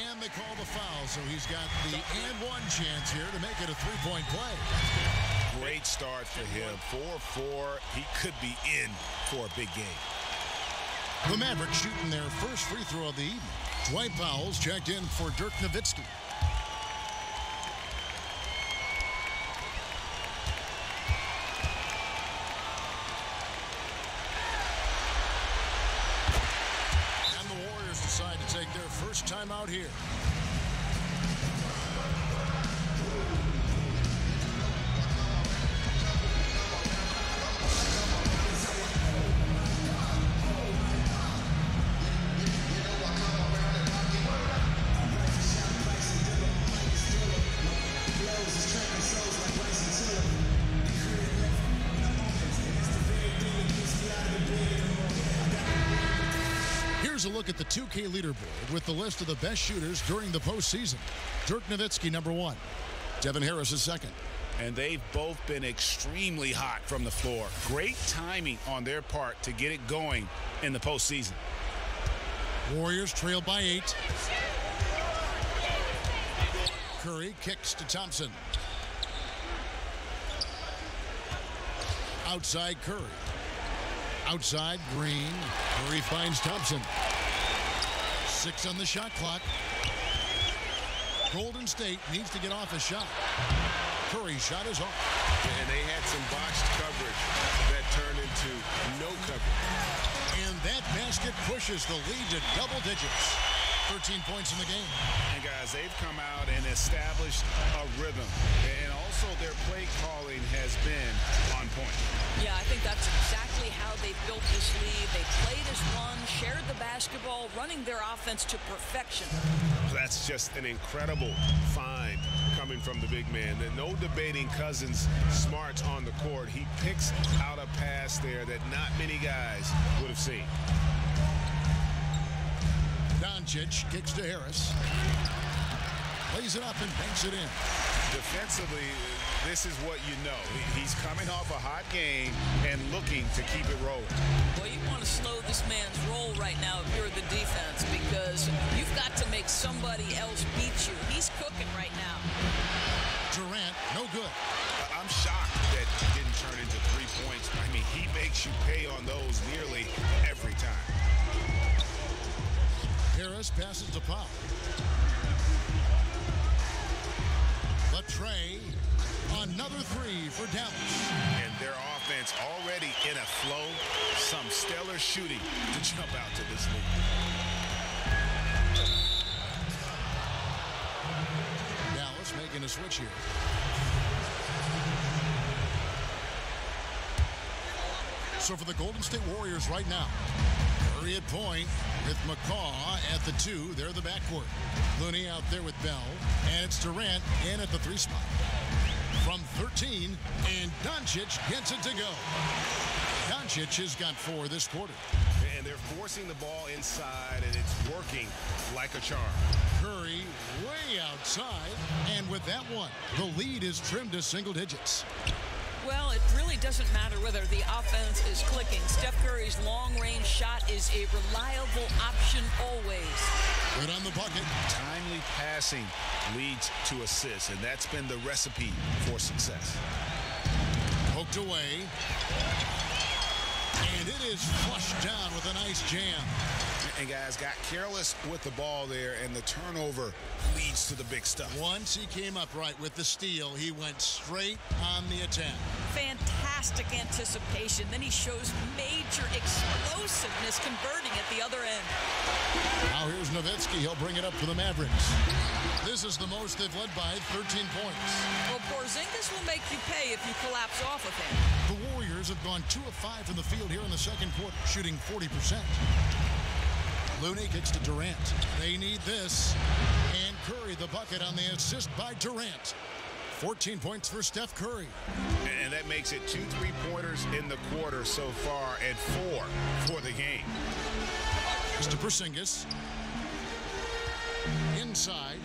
And they call the foul, so he's got the and one chance here to make it a three-point play. Great start for him. 4-4. He could be in for a big game. The Mavericks shooting their first free throw of the evening. Dwight Powell's checked in for Dirk Nowitzki. And the Warriors decide to take their first time out here. Here's a look at the 2K leaderboard with the list of the best shooters during the postseason. Dirk Nowitzki, number 1. Devin Harris is 2nd. And they've both been extremely hot from the floor. Great timing on their part to get it going in the postseason. Warriors trail by 8. Curry kicks to Thompson. Outside Curry. Outside Green. Curry finds Thompson. 6 on the shot clock. Golden State needs to get off a shot. Curry's shot is off. And they had some botched coverage that turned into no coverage. And that basket pushes the lead to double digits. 13 points in the game. And guys, they've come out and established a rhythm. And also their play calling has been on point. Yeah, I think that's exactly how they built this lead. They played as one, shared the basketball, running their offense to perfection. That's just an incredible find coming from the big man. No debating Cousins' smarts on the court. He picks out a pass there that not many guys would have seen. Doncic kicks to Harris. Lays it up and banks it in. Defensively, this is what you know. He's coming off a hot game and looking to keep it rolling. Well, you want to slow this man's roll right now if you're the defense, because you've got to make somebody else beat you. He's cooking right now. Durant, no good. I'm shocked that it didn't turn into 3 points. I mean, he makes you pay on those nearly every time. Harris passes to Pop. Trey, another three for Dallas. And their offense already in a flow. Some stellar shooting to jump out to this lead. Dallas making a switch here. So for the Golden State Warriors right now, Curry at point with McCaw at the 2. They're the backcourt. Looney out there with Bell. And it's Durant in at the 3 spot. From 13, and Doncic gets it to go. Doncic has got 4 this quarter. And they're forcing the ball inside, and it's working like a charm. Curry way outside. And with that one, the lead is trimmed to single digits. Well, it really doesn't matter whether the offense is clicking. Steph Curry's long-range shot is a reliable option always. Good on the bucket. Timely passing leads to assists, and that's been the recipe for success. Poked away. And it is flushed down with a nice jam. And guys got careless with the ball there, and the turnover leads to the big stuff. Once he came up right with the steal, he went straight on the attack. Fantastic anticipation. Then he shows major explosiveness converting at the other end. Now here's Nowitzki. He'll bring it up for the Mavericks. This is the most they've led by 13 points. Well, Porzingis will make you pay if you collapse off of him. The Warriors have gone 2 of 5 from the field here in the second quarter, shooting 40%. Looney kicks to Durant. They need this. And Curry the bucket on the assist by Durant. 14 points for Steph Curry. And that makes it 2 3-pointers in the quarter so far and 4 for the game. Mr. Porzingis. Inside.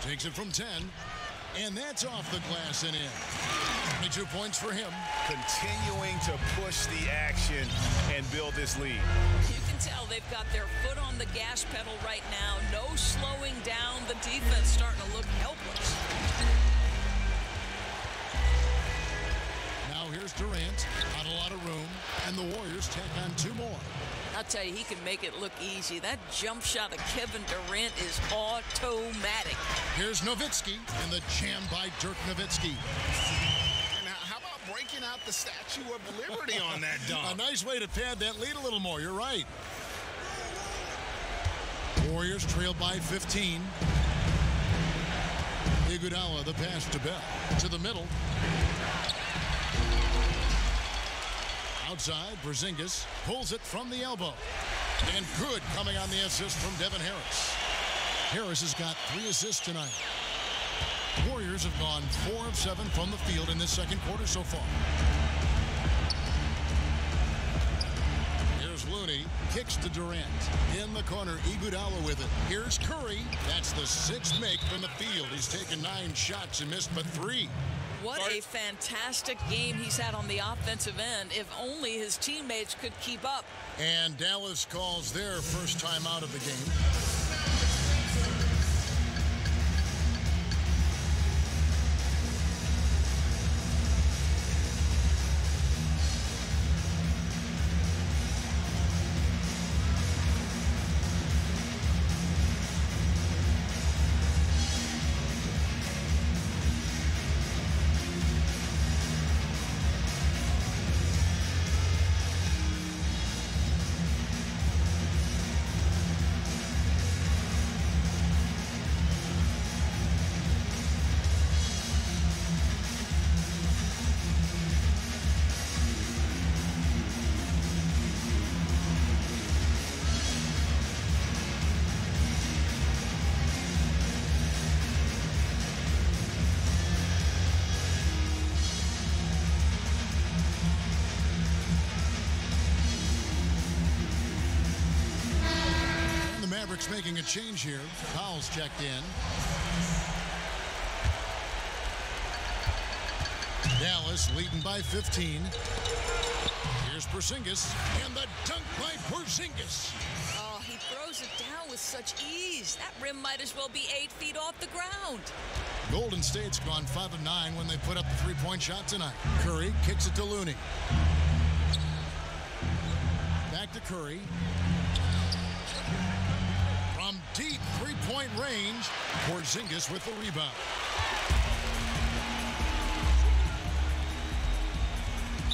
Takes it from 10. And that's off the glass and in. 22 points for him. Continuing to push the action and build this lead. You can tell they've got their foot on the gas pedal right now. No slowing down. The defense starting to look helpless. Now here's Durant. Not a lot of room. And the Warriors tack on 2 more. I'll tell you, he can make it look easy. That jump shot of Kevin Durant is automatic. Here's Nowitzki and the jam by Dirk Nowitzki. And how about breaking out the Statue of Liberty on that dunk? A nice way to pad that lead a little more. You're right. Warriors trail by 15. Iguodala, the pass to Bell. To the middle. Outside, Porzingis pulls it from the elbow. And good coming on the assist from Devin Harris. Harris has got 3 assists tonight. Warriors have gone 4 of 7 from the field in this second quarter so far. Here's Looney. Kicks to Durant. In the corner, Iguodala with it. Here's Curry. That's the 6th make from the field. He's taken 9 shots and missed but 3. What a fantastic game he's had on the offensive end. If only his teammates could keep up. And Dallas calls their first time out of the game. Mavericks making a change here. Powell's checked in. Dallas leading by 15. Here's Porzingis, and the dunk by Porzingis. Oh, he throws it down with such ease. That rim might as well be 8 feet off the ground. Golden State's gone 5 of 9 when they put up the three-point shot tonight. Curry kicks it to Looney. Back to Curry. From deep three-point range, Porzingis with the rebound.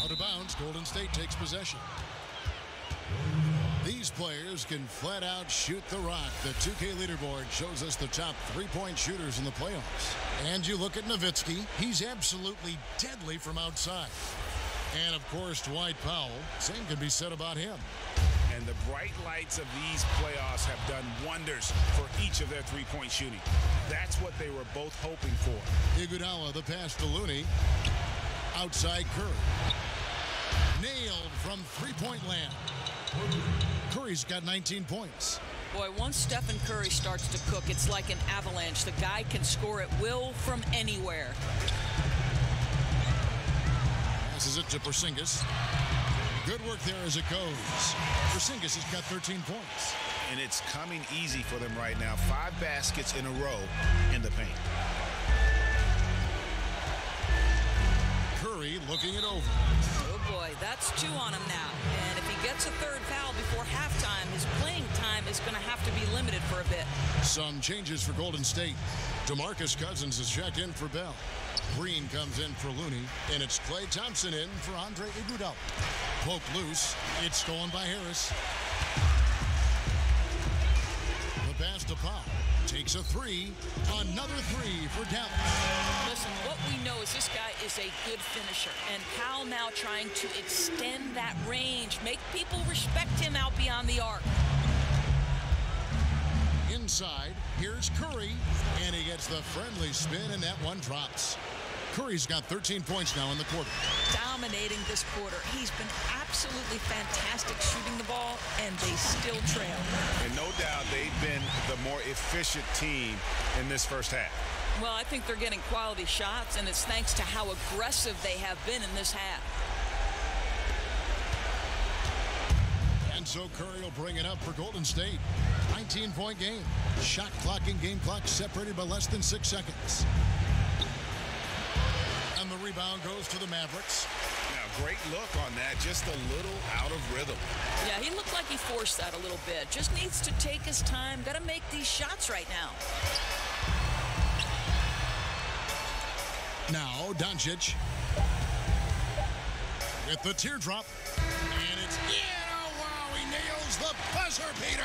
Out of bounds, Golden State takes possession. These players can flat out shoot the rock. The 2K leaderboard shows us the top three-point shooters in the playoffs. And you look at Nowitzki, he's absolutely deadly from outside. And of course, Dwight Powell, same can be said about him. And the bright lights of these playoffs have done wonders for each of their three-point shooting. That's what they were both hoping for. Iguodala, the pass to Looney. Outside Curry. Nailed from three-point land. Curry's got 19 points. Boy, once Stephen Curry starts to cook, it's like an avalanche. The guy can score at will from anywhere. Passes it to Porzingis. Good work there as it goes. Porzingis has got 13 points. And it's coming easy for them right now. 5 baskets in a row in the paint. Curry looking it over. Oh boy, that's 2 on him now. And if he gets a third foul before halftime, his playing time is going to have to be limited for a bit. Some changes for Golden State. DeMarcus Cousins is checked in for Bell. Green comes in for Looney, and it's Klay Thompson in for Andre Iguodala. Poke loose. It's stolen by Harris. The pass to Powell. Takes a 3. Another 3 for Dallas. Listen, what we know is this guy is a good finisher. And Powell now trying to extend that range. Make people respect him out beyond the arc. Inside, here's Curry. And he gets the friendly spin, and that one drops. Curry's got 13 points now in the quarter. Dominating this quarter. He's been absolutely fantastic shooting the ball, and they still trail. And no doubt they've been the more efficient team in this first half. Well, I think they're getting quality shots, and it's thanks to how aggressive they have been in this half. And so Curry will bring it up for Golden State. 19-point game. Shot clock and game clock separated by less than 6 seconds. And the rebound goes to the Mavericks. Now, great look on that. Just a little out of rhythm. Yeah, he looked like he forced that a little bit. Just needs to take his time. Got to make these shots right now. Now, Doncic. With the teardrop. And it's in. Oh, wow. He nails the buzzer beater.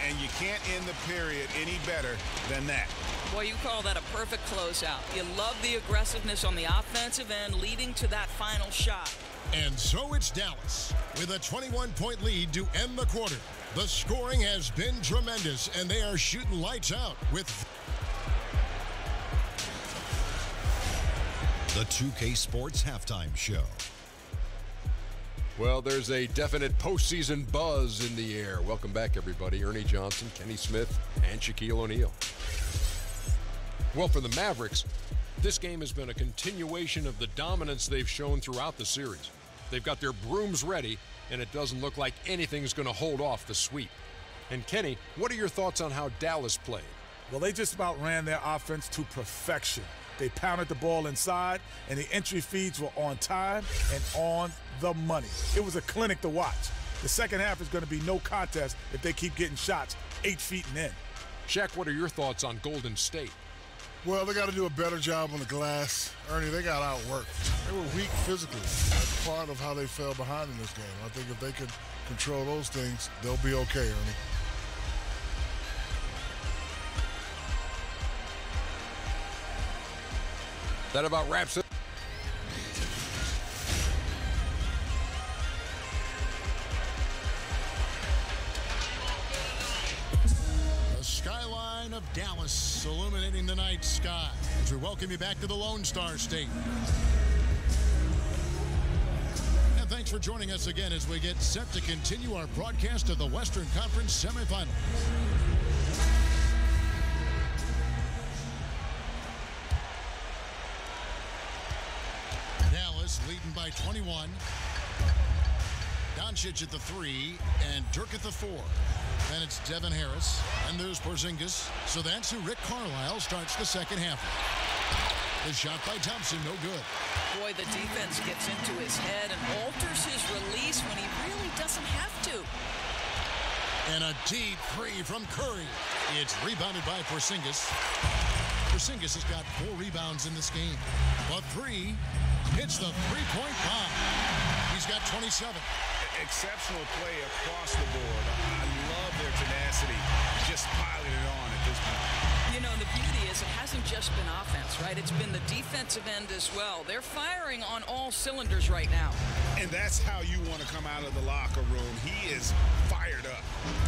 And you can't end the period any better than that. Boy, you call that a perfect closeout. You love the aggressiveness on the offensive end leading to that final shot. And so it's Dallas with a 21-point lead to end the quarter. The scoring has been tremendous, and they are shooting lights out with the 2K Sports Halftime Show. Well, there's a definite postseason buzz in the air. Welcome back, everybody. Ernie Johnson, Kenny Smith, and Shaquille O'Neal. Well, for the Mavericks, this game has been a continuation of the dominance they've shown throughout the series. They've got their brooms ready, and it doesn't look like anything's going to hold off the sweep. And Kenny, what are your thoughts on how Dallas played? Well, they just about ran their offense to perfection. They pounded the ball inside, and the entry feeds were on time and on the money. It was a clinic to watch. The second half is going to be no contest if they keep getting shots 8 feet and in. Shaq, what are your thoughts on Golden State? Well, they got to do a better job on the glass. Ernie, they got outworked. They were weak physically. That's part of how they fell behind in this game. I think if they could control those things, they'll be okay, Ernie. That about wraps it. The skyline of Dallas illuminating the night sky as we welcome you back to the Lone Star State. And thanks for joining us again as we get set to continue our broadcast of the Western Conference semifinals. Dallas leading by 21. Doncic at the 3 and Dirk at the 4. Then it's Devin Harris, and there's Porzingis. So that's who Rick Carlisle starts the second half. The shot by Thompson, no good. Boy, the defense gets into his head and alters his release when he really doesn't have to. And a deep three from Curry. It's rebounded by Porzingis. Porzingis has got 4 rebounds in this game. But 3 hits the three-point bomb. He's got 27. Exceptional play across the board. I love their tenacity, just piling it on at this point. You know, the beauty is it hasn't just been offense, right? It's been the defensive end as well. They're firing on all cylinders right now. And that's how you want to come out of the locker room. He is fired up.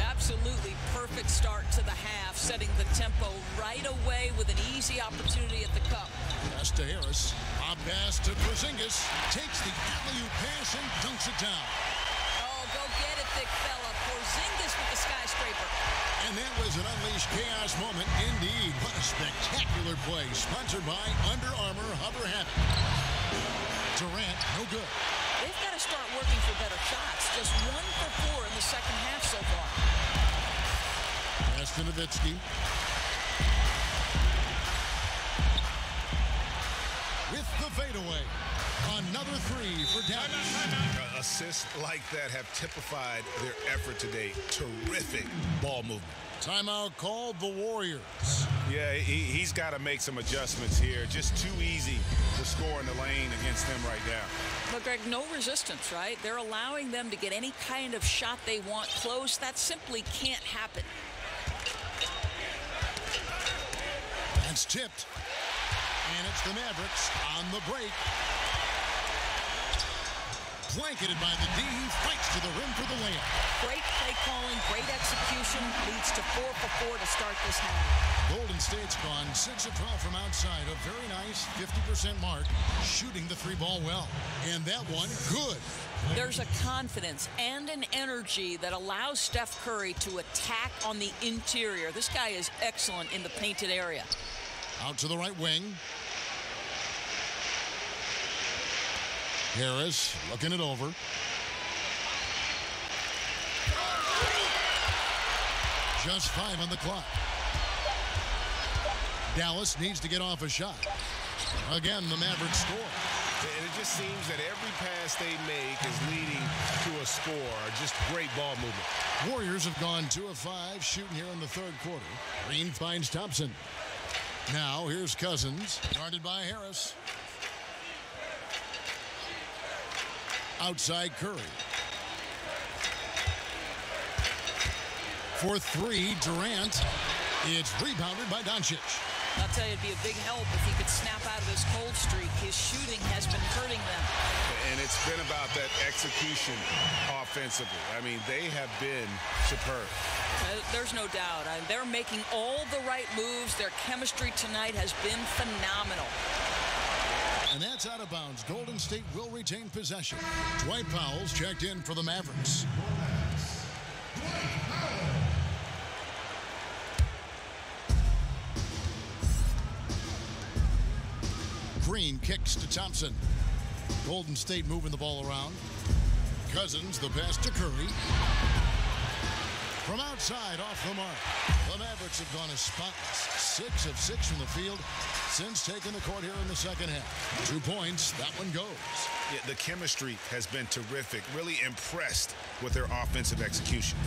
Absolutely perfect start to the half, setting the tempo right away with an easy opportunity at the cup. Pass to Harris. A pass to Porzingis. Takes the alley-oop pass and dunks it down. Oh, go get it, big fella. Porzingis with the skyscraper. And that was an unleashed chaos moment indeed. What a spectacular play. Sponsored by Under Armour Hover Habit. Durant, no good. They've got to start working for better shots. Just 1 for 4 in the second half so far. Pass to Nowitzki. With the fadeaway. Another 3 for Dallas. Assists like that have typified their effort today. Terrific ball movement. Timeout called the Warriors. Yeah, he's got to make some adjustments here. Just too easy to score in the lane against them right now. But, Greg, no resistance, right? They're allowing them to get any kind of shot they want close. That simply can't happen. That's tipped. And it's the Mavericks on the break. Blanketed by the D, he fights to the rim for the layup. Great play calling, great execution, leads to 4 for 4 to start this half. Golden State's gone 6 of 12 from outside, a very nice 50% mark, shooting the 3-ball well. And that one, good. There's a confidence and an energy that allows Steph Curry to attack on the interior. This guy is excellent in the painted area. Out to the right wing. Harris looking it over. Just 5 on the clock. Dallas needs to get off a shot. Again, the Mavericks score. And it just seems that every pass they make is leading to a score. Just great ball movement. Warriors have gone 2 of 5 shooting here in the third quarter. Green finds Thompson. Now here's Cousins, guarded by Harris. Outside Curry. For 3, Durant. It's rebounded by Doncic. I'll tell you, it'd be a big help if he could snap out of this cold streak. His shooting has been hurting them. And it's been about that execution offensively. I mean, they have been superb. There's no doubt. They're making all the right moves. Their chemistry tonight has been phenomenal. And that's out of bounds. Golden State will retain possession. Dwight Powell's checked in for the Mavericks. Green kicks to Thompson. Golden State moving the ball around. Cousins, the pass to Curry. From outside, off the mark. The Mavericks have gone as spotless. 6 of 6 from the field since taking the court here in the second half. 2 points, that one goes. Yeah, the chemistry has been terrific. Really impressed with their offensive execution.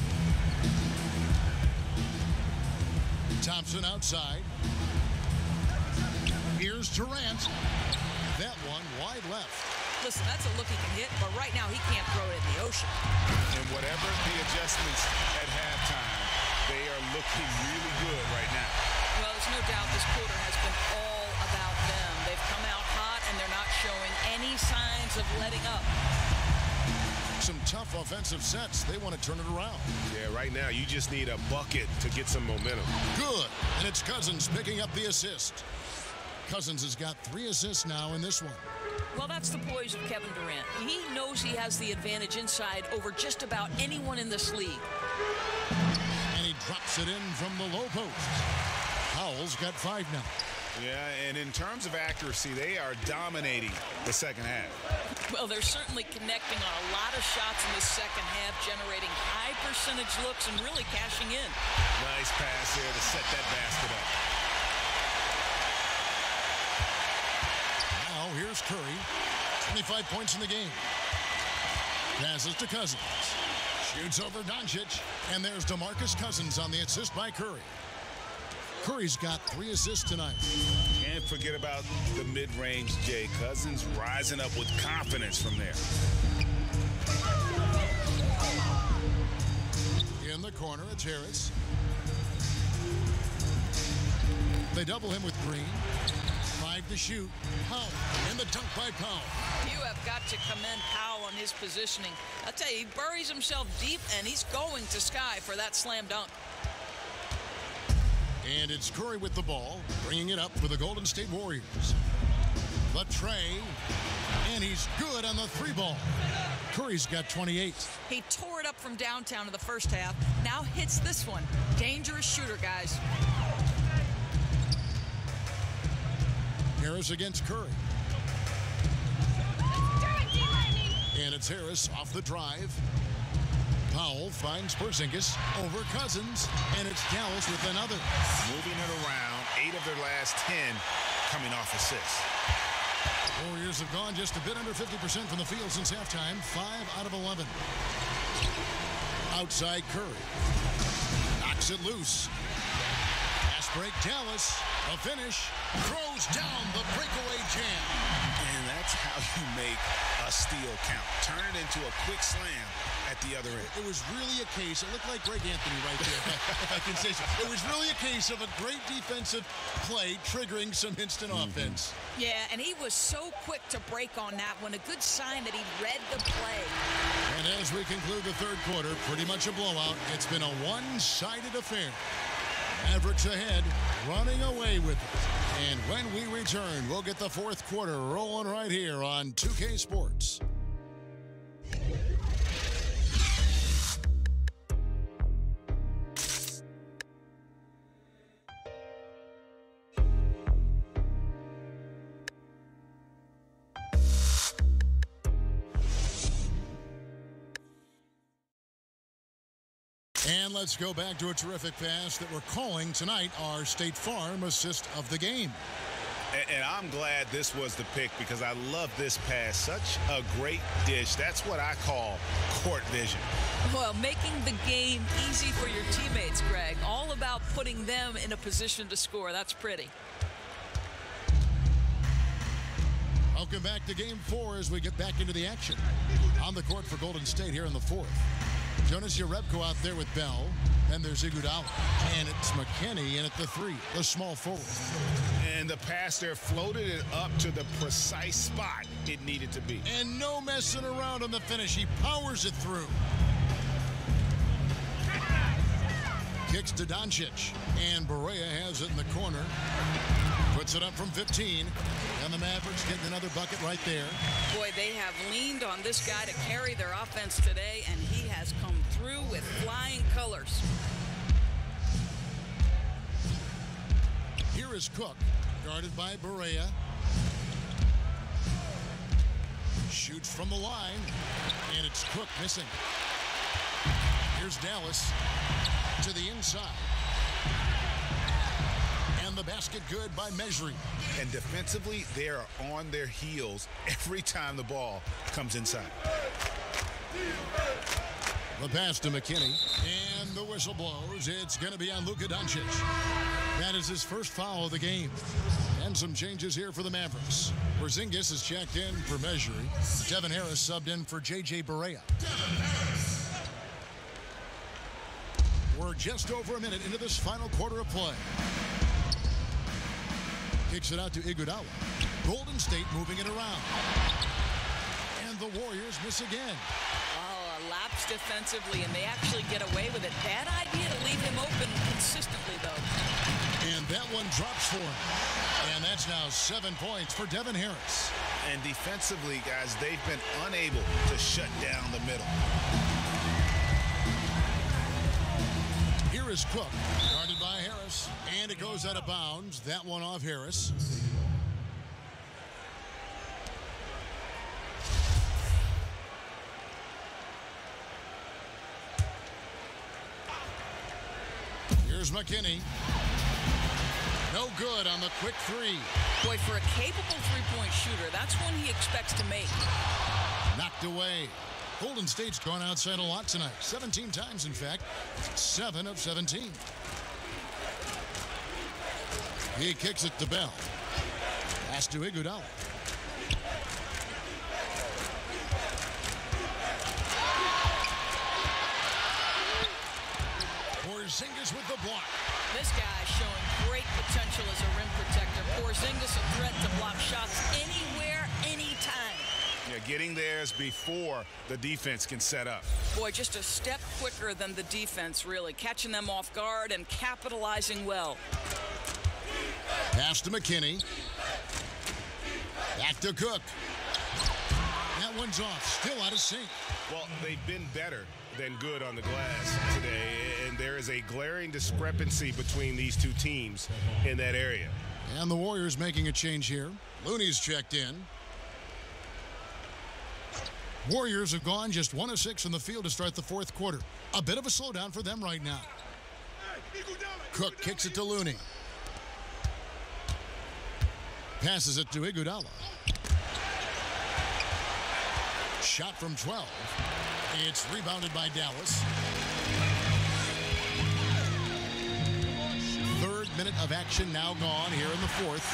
Thompson outside. Here's Durant. That one wide left. Listen, that's a look he can hit, but right now he can't throw it in the ocean. And whatever the adjustments at halftime, they are looking really good right now. Well, there's no doubt this quarter has been all about them. They've come out hot, and they're not showing any signs of letting up. Some tough offensive sets. They want to turn it around. Yeah, right now you just need a bucket to get some momentum. Good. And it's Cousins picking up the assist. Cousins has got 3 assists now in this one. Well, that's the poise of Kevin Durant. He knows he has the advantage inside over just about anyone in this league. And he drops it in from the low post. Powell's got 5 now. Yeah, and in terms of accuracy, they are dominating the second half. Well, they're certainly connecting on a lot of shots in the second half, generating high percentage looks and really cashing in. Nice pass there to set that basket up. Now here's Curry. 25 points in the game. Passes to Cousins. Shoots over Doncic. And there's DeMarcus Cousins on the assist by Curry. Curry's got 3 assists tonight. Can't forget about the mid-range, Jay. Cousins rising up with confidence from there. In the corner, it's Harris. They double him with Green. 5 to shoot. Powell, and the dunk by Powell. You have got to commend Powell on his positioning. I'll tell you, he buries himself deep, and he's going to sky for that slam dunk. And it's Curry with the ball, bringing it up for the Golden State Warriors. The tray, and he's good on the 3-ball. Curry's got 28. He tore it up from downtown in the first half. Now hits this one. Dangerous shooter, guys. Harris against Curry. And it's Harris off the drive. Powell finds Porzingis over Cousins, and it's Dallas with another. Moving it around, 8 of their last 10 coming off assists. Warriors have gone just a bit under 50% from the field since halftime, 5 out of 11. Outside Curry. Knocks it loose. Pass break, Dallas. A finish. Throws down the breakaway jam. And that's how you make a steal count. Turn it into a quick slam at the other end. It was really a case, it looked like Greg Anthony right there, if I can say so. It was really a case of a great defensive play triggering some instant offense. Yeah, and he was so quick to break on that one. A good sign that he read the play. And as we conclude the third quarter, pretty much a blowout. It's been a one-sided affair. Mavericks ahead, running away with it. And when we return, we'll get the fourth quarter rolling right here on 2K Sports. And let's go back to a terrific pass that we're calling tonight our State Farm assist of the game. And I'm glad this was the pick because I love this pass. Such a great dish. That's what I call court vision. Well, making the game easy for your teammates, Greg. All about putting them in a position to score. That's pretty. Welcome back to Game 4 as we get back into the action. On the court for Golden State here in the fourth. Jonas Jerebko out there with Bell. Then there's Iguodala. And it's McKinney in at the 3, the small forward. And the pass there floated it up to the precise spot it needed to be. And no messing around on the finish. He powers it through. Kicks to Doncic. And Barea has it in the corner. Puts it up from 15. And the Mavericks getting another bucket right there. Boy, they have leaned on this guy to carry their offense today, and he has come through with flying colors. Here is Cook, guarded by Barea. Shoots from the line, and it's Cook missing. Here's Dallas to the inside. And the basket good by Mejri. And defensively, they are on their heels every time the ball comes inside. The pass to McKinney, and the whistle blows. It's going to be on Luka Doncic. That is his first foul of the game. And some changes here for the Mavericks. Porzingis is checked in for Mejri. Devin Harris subbed in for J.J. Barea. We're just over a minute into this final quarter of play. Kicks it out to Iguodala. Golden State moving it around. And the Warriors miss again. Oh, a lapse defensively, and they actually get away with it. Bad idea to leave him open consistently, though. And that one drops for him. And that's now 7 points for Devin Harris. And defensively, guys, they've been unable to shut down the middle. Here is Cook, guarded by Harris, and it goes out of bounds. That one off Harris. Here's McKinney. No good on the quick three. Boy, for a capable three-point shooter, that's one he expects to make. Knocked away. Golden State's gone outside a lot tonight. 17 times, in fact. 7 of 17. He kicks it to Bell. Pass to Iguodala. Porzingis with the block. This guy's showing great potential as a rim protector. Porzingis a threat to block shots anywhere, anytime. Yeah, getting theirs before the defense can set up. Boy, just a step quicker than the defense, really. Catching them off guard and capitalizing well. Pass to McKinney. Back to Cook. That one's off. Still out of sync. Well, they've been better than good on the glass today, and there is a glaring discrepancy between these two teams in that area. And the Warriors making a change here. Looney's checked in. Warriors have gone just 1 of 6 in the field to start the fourth quarter. A bit of a slowdown for them right now. Cook kicks it to Looney. Passes it to Iguodala. Shot from 12. It's rebounded by Dallas. Third minute of action now gone here in the fourth.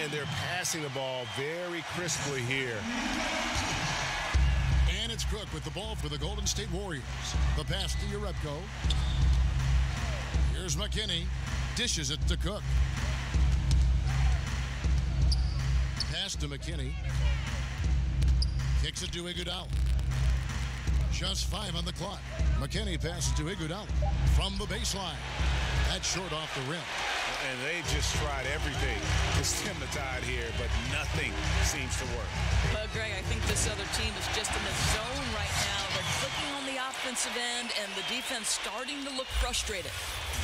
And they're passing the ball very crisply here. And it's Cook with the ball for the Golden State Warriors. The pass to Jerebko. Here's McKinney. Dishes it to Cook. Pass to McKinney. Kicks it to Iguodala. Just 5 on the clock. McKinney passes to Iguodala from the baseline. That's short off the rim. And they just tried everything to stem the tide here, but nothing seems to work. Well, Greg, I think this other team is just in the zone right now. They're clicking on the offensive end, and the defense starting to look frustrated.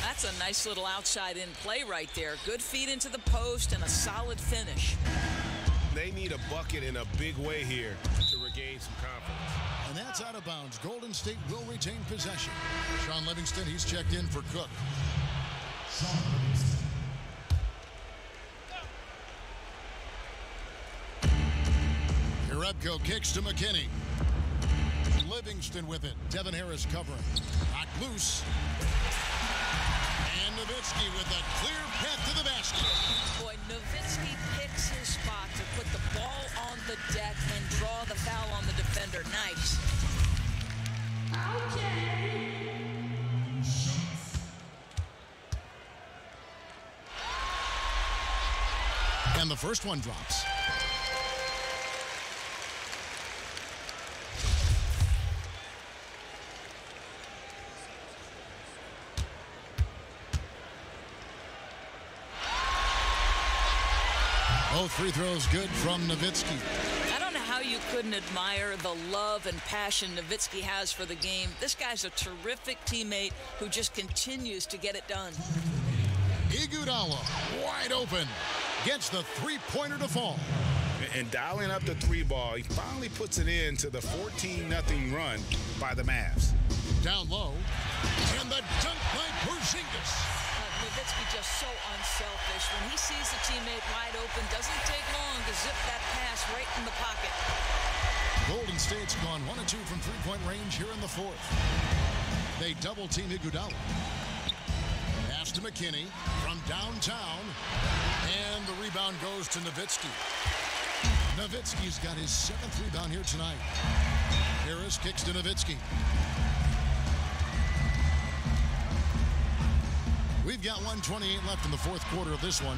That's a nice little outside-in play right there. Good feed into the post and a solid finish. They need a bucket in a big way here to regain some confidence. And that's out of bounds. Golden State will retain possession. Sean Livingston, he's checked in for Cook. Jerebko kicks to McKinney. Livingston with it. Devin Harris covering. Knocked loose. And Nowitzki with a clear path to the basket. Boy, Nowitzki picks his spot to put the ball on the deck and draw the foul on the defender. Nice. And the first one drops. Both free throws good from Nowitzki. I don't know how you couldn't admire the love and passion Nowitzki has for the game. This guy's a terrific teammate who just continues to get it done. Iguodala, wide open, gets the three-pointer to fall. And dialing up the three ball, he finally puts it into the 14-0 run by the Mavs. Down low, and the dunk by Porzingis. Nowitzki just so unselfish. When he sees the teammate wide open, doesn't take long to zip that pass right in the pocket. Golden State's gone 1 of 2 from three-point range here in the fourth. They double-team Iguodala. Pass to McKinney from downtown, and the rebound goes to Nowitzki. Nowitzki's got his 7th rebound here tonight. Harris kicks to Nowitzki. We've got 1:28 left in the fourth quarter of this one.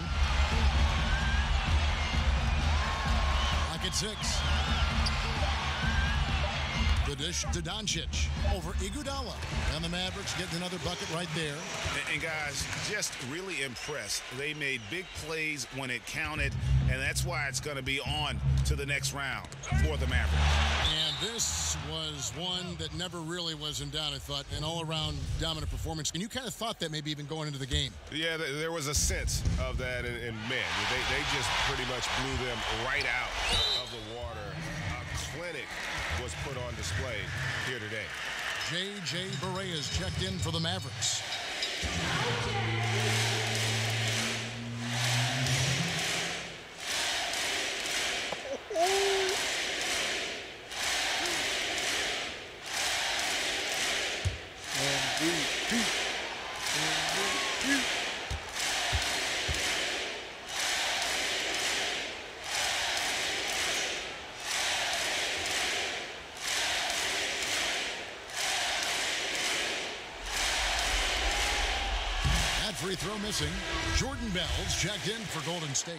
Lock at 6. The dish to Doncic over Iguodala. And the Mavericks getting another bucket right there. And guys, just really impressed. They made big plays when it counted, and that's why it's going to be on to the next round for the Mavericks. And this was one that never really was in doubt, I thought, an all-around dominant performance. And you kind of thought that maybe even going into the game. Yeah, there was a sense of that, and man, they just pretty much blew them right out of the water. A clinic was put on display here today. J.J. Barea is checked in for the Mavericks. Free throw missing. Jordan Bell's checked in for Golden State.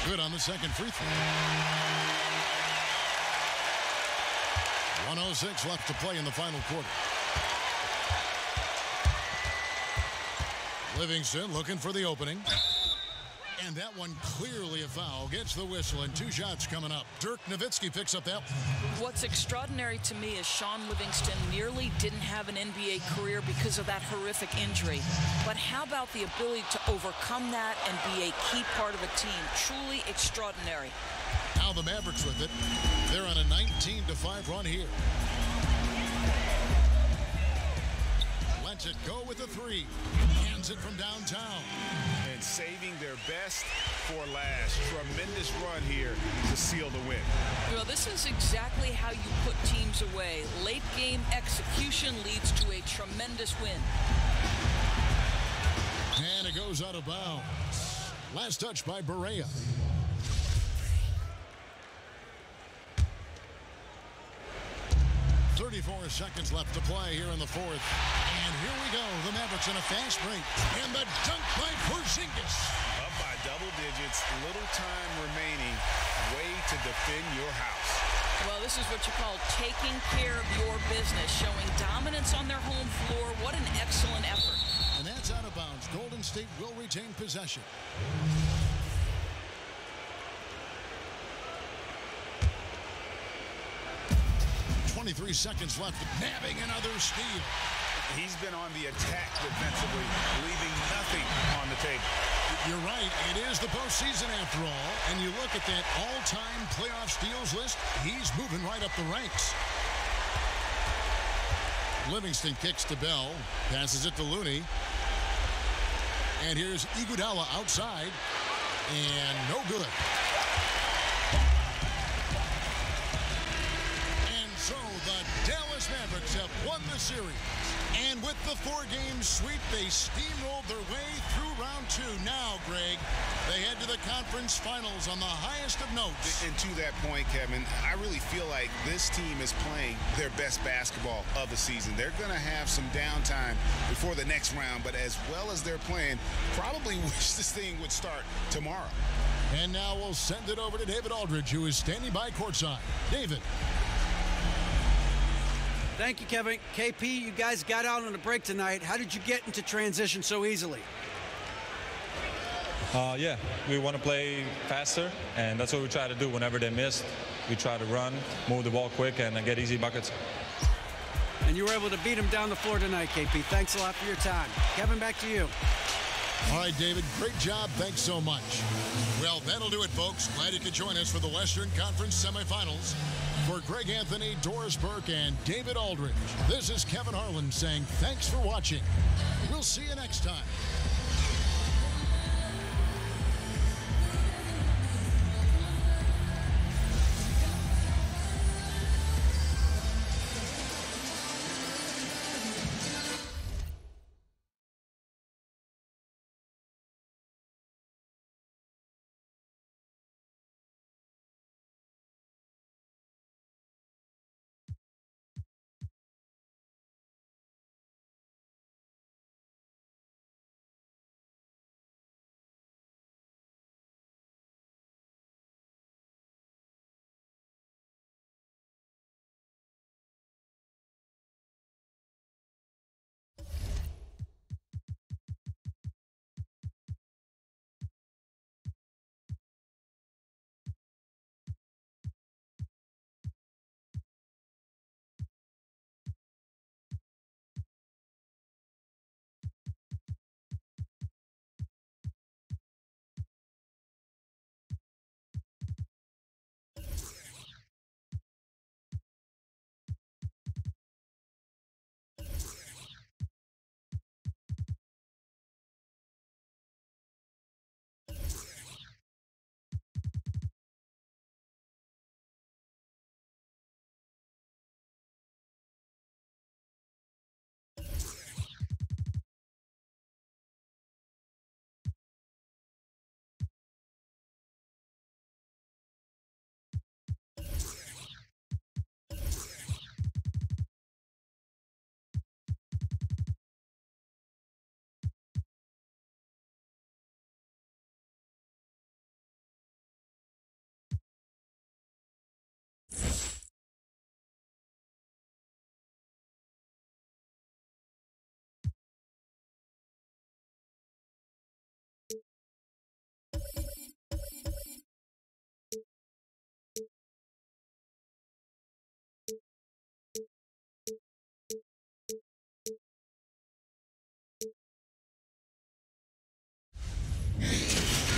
Good on the second free throw. 1:06 left to play in the final quarter. Livingston looking for the opening. And that one clearly a foul. Gets the whistle, and 2 shots coming up. Dirk Nowitzki picks up that. What's extraordinary to me is Sean Livingston nearly didn't have an NBA career because of that horrific injury. But how about the ability to overcome that and be a key part of a team? Truly extraordinary. Now the Mavericks with it. They're on a 19-5 run here. Lets it go with a 3. Hands it from downtown. And saving their best for last. Tremendous run here to seal the win. Well, this is exactly how you put teams away. Late game execution leads to a tremendous win. And it goes out of bounds. Last touch by Barea. "34 seconds left to play here in the fourth. And here we go. The Mavericks in a fast break. And the dunk by Porzingis. Up by double digits. Little time remaining. Way to defend your house. Well, this is what you call taking care of your business. Showing dominance on their home floor. What an excellent effort. And that's out of bounds. Golden State will retain possession. 23 seconds left. Nabbing another steal. He's been on the attack defensively, leaving nothing on the table. You're right. It is the postseason after all. And you look at that all-time playoff steals list, he's moving right up the ranks. Livingston kicks to Bell. Passes it to Looney. And here's Iguodala outside. And no good. So the Dallas Mavericks have won the series. And with the 4-game sweep, they steamrolled their way through round 2. Now, Greg, they head to the conference finals on the highest of notes. And to that point, Kevin, I really feel like this team is playing their best basketball of the season. They're going to have some downtime before the next round, but as well as they're playing, probably wish this thing would start tomorrow. And now we'll send it over to David Aldridge, who is standing by courtside. David. Thank you, Kevin. KP, you guys got out on a break tonight. How did you get into transition so easily? Yeah, we want to play faster, and that's what we try to do whenever they miss. We try to run, move the ball quick, and get easy buckets. And you were able to beat them down the floor tonight, KP. Thanks a lot for your time. Kevin, back to you. All right, David, great job. Thanks so much. Well, that'll do it, folks. Glad you could join us for the Western Conference semifinals. For Greg Anthony, Doris Burke, and David Aldridge, this is Kevin Harlan saying thanks for watching. We'll see you next time.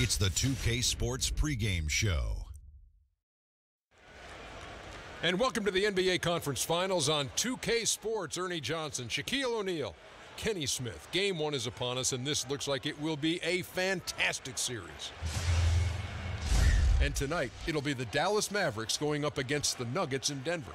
It's the 2K Sports pregame show. And welcome to the NBA Conference Finals on 2K Sports. Ernie Johnson, Shaquille O'Neal, Kenny Smith. Game 1 is upon us, and this looks like it will be a fantastic series. And tonight, it'll be the Dallas Mavericks going up against the Nuggets in Denver.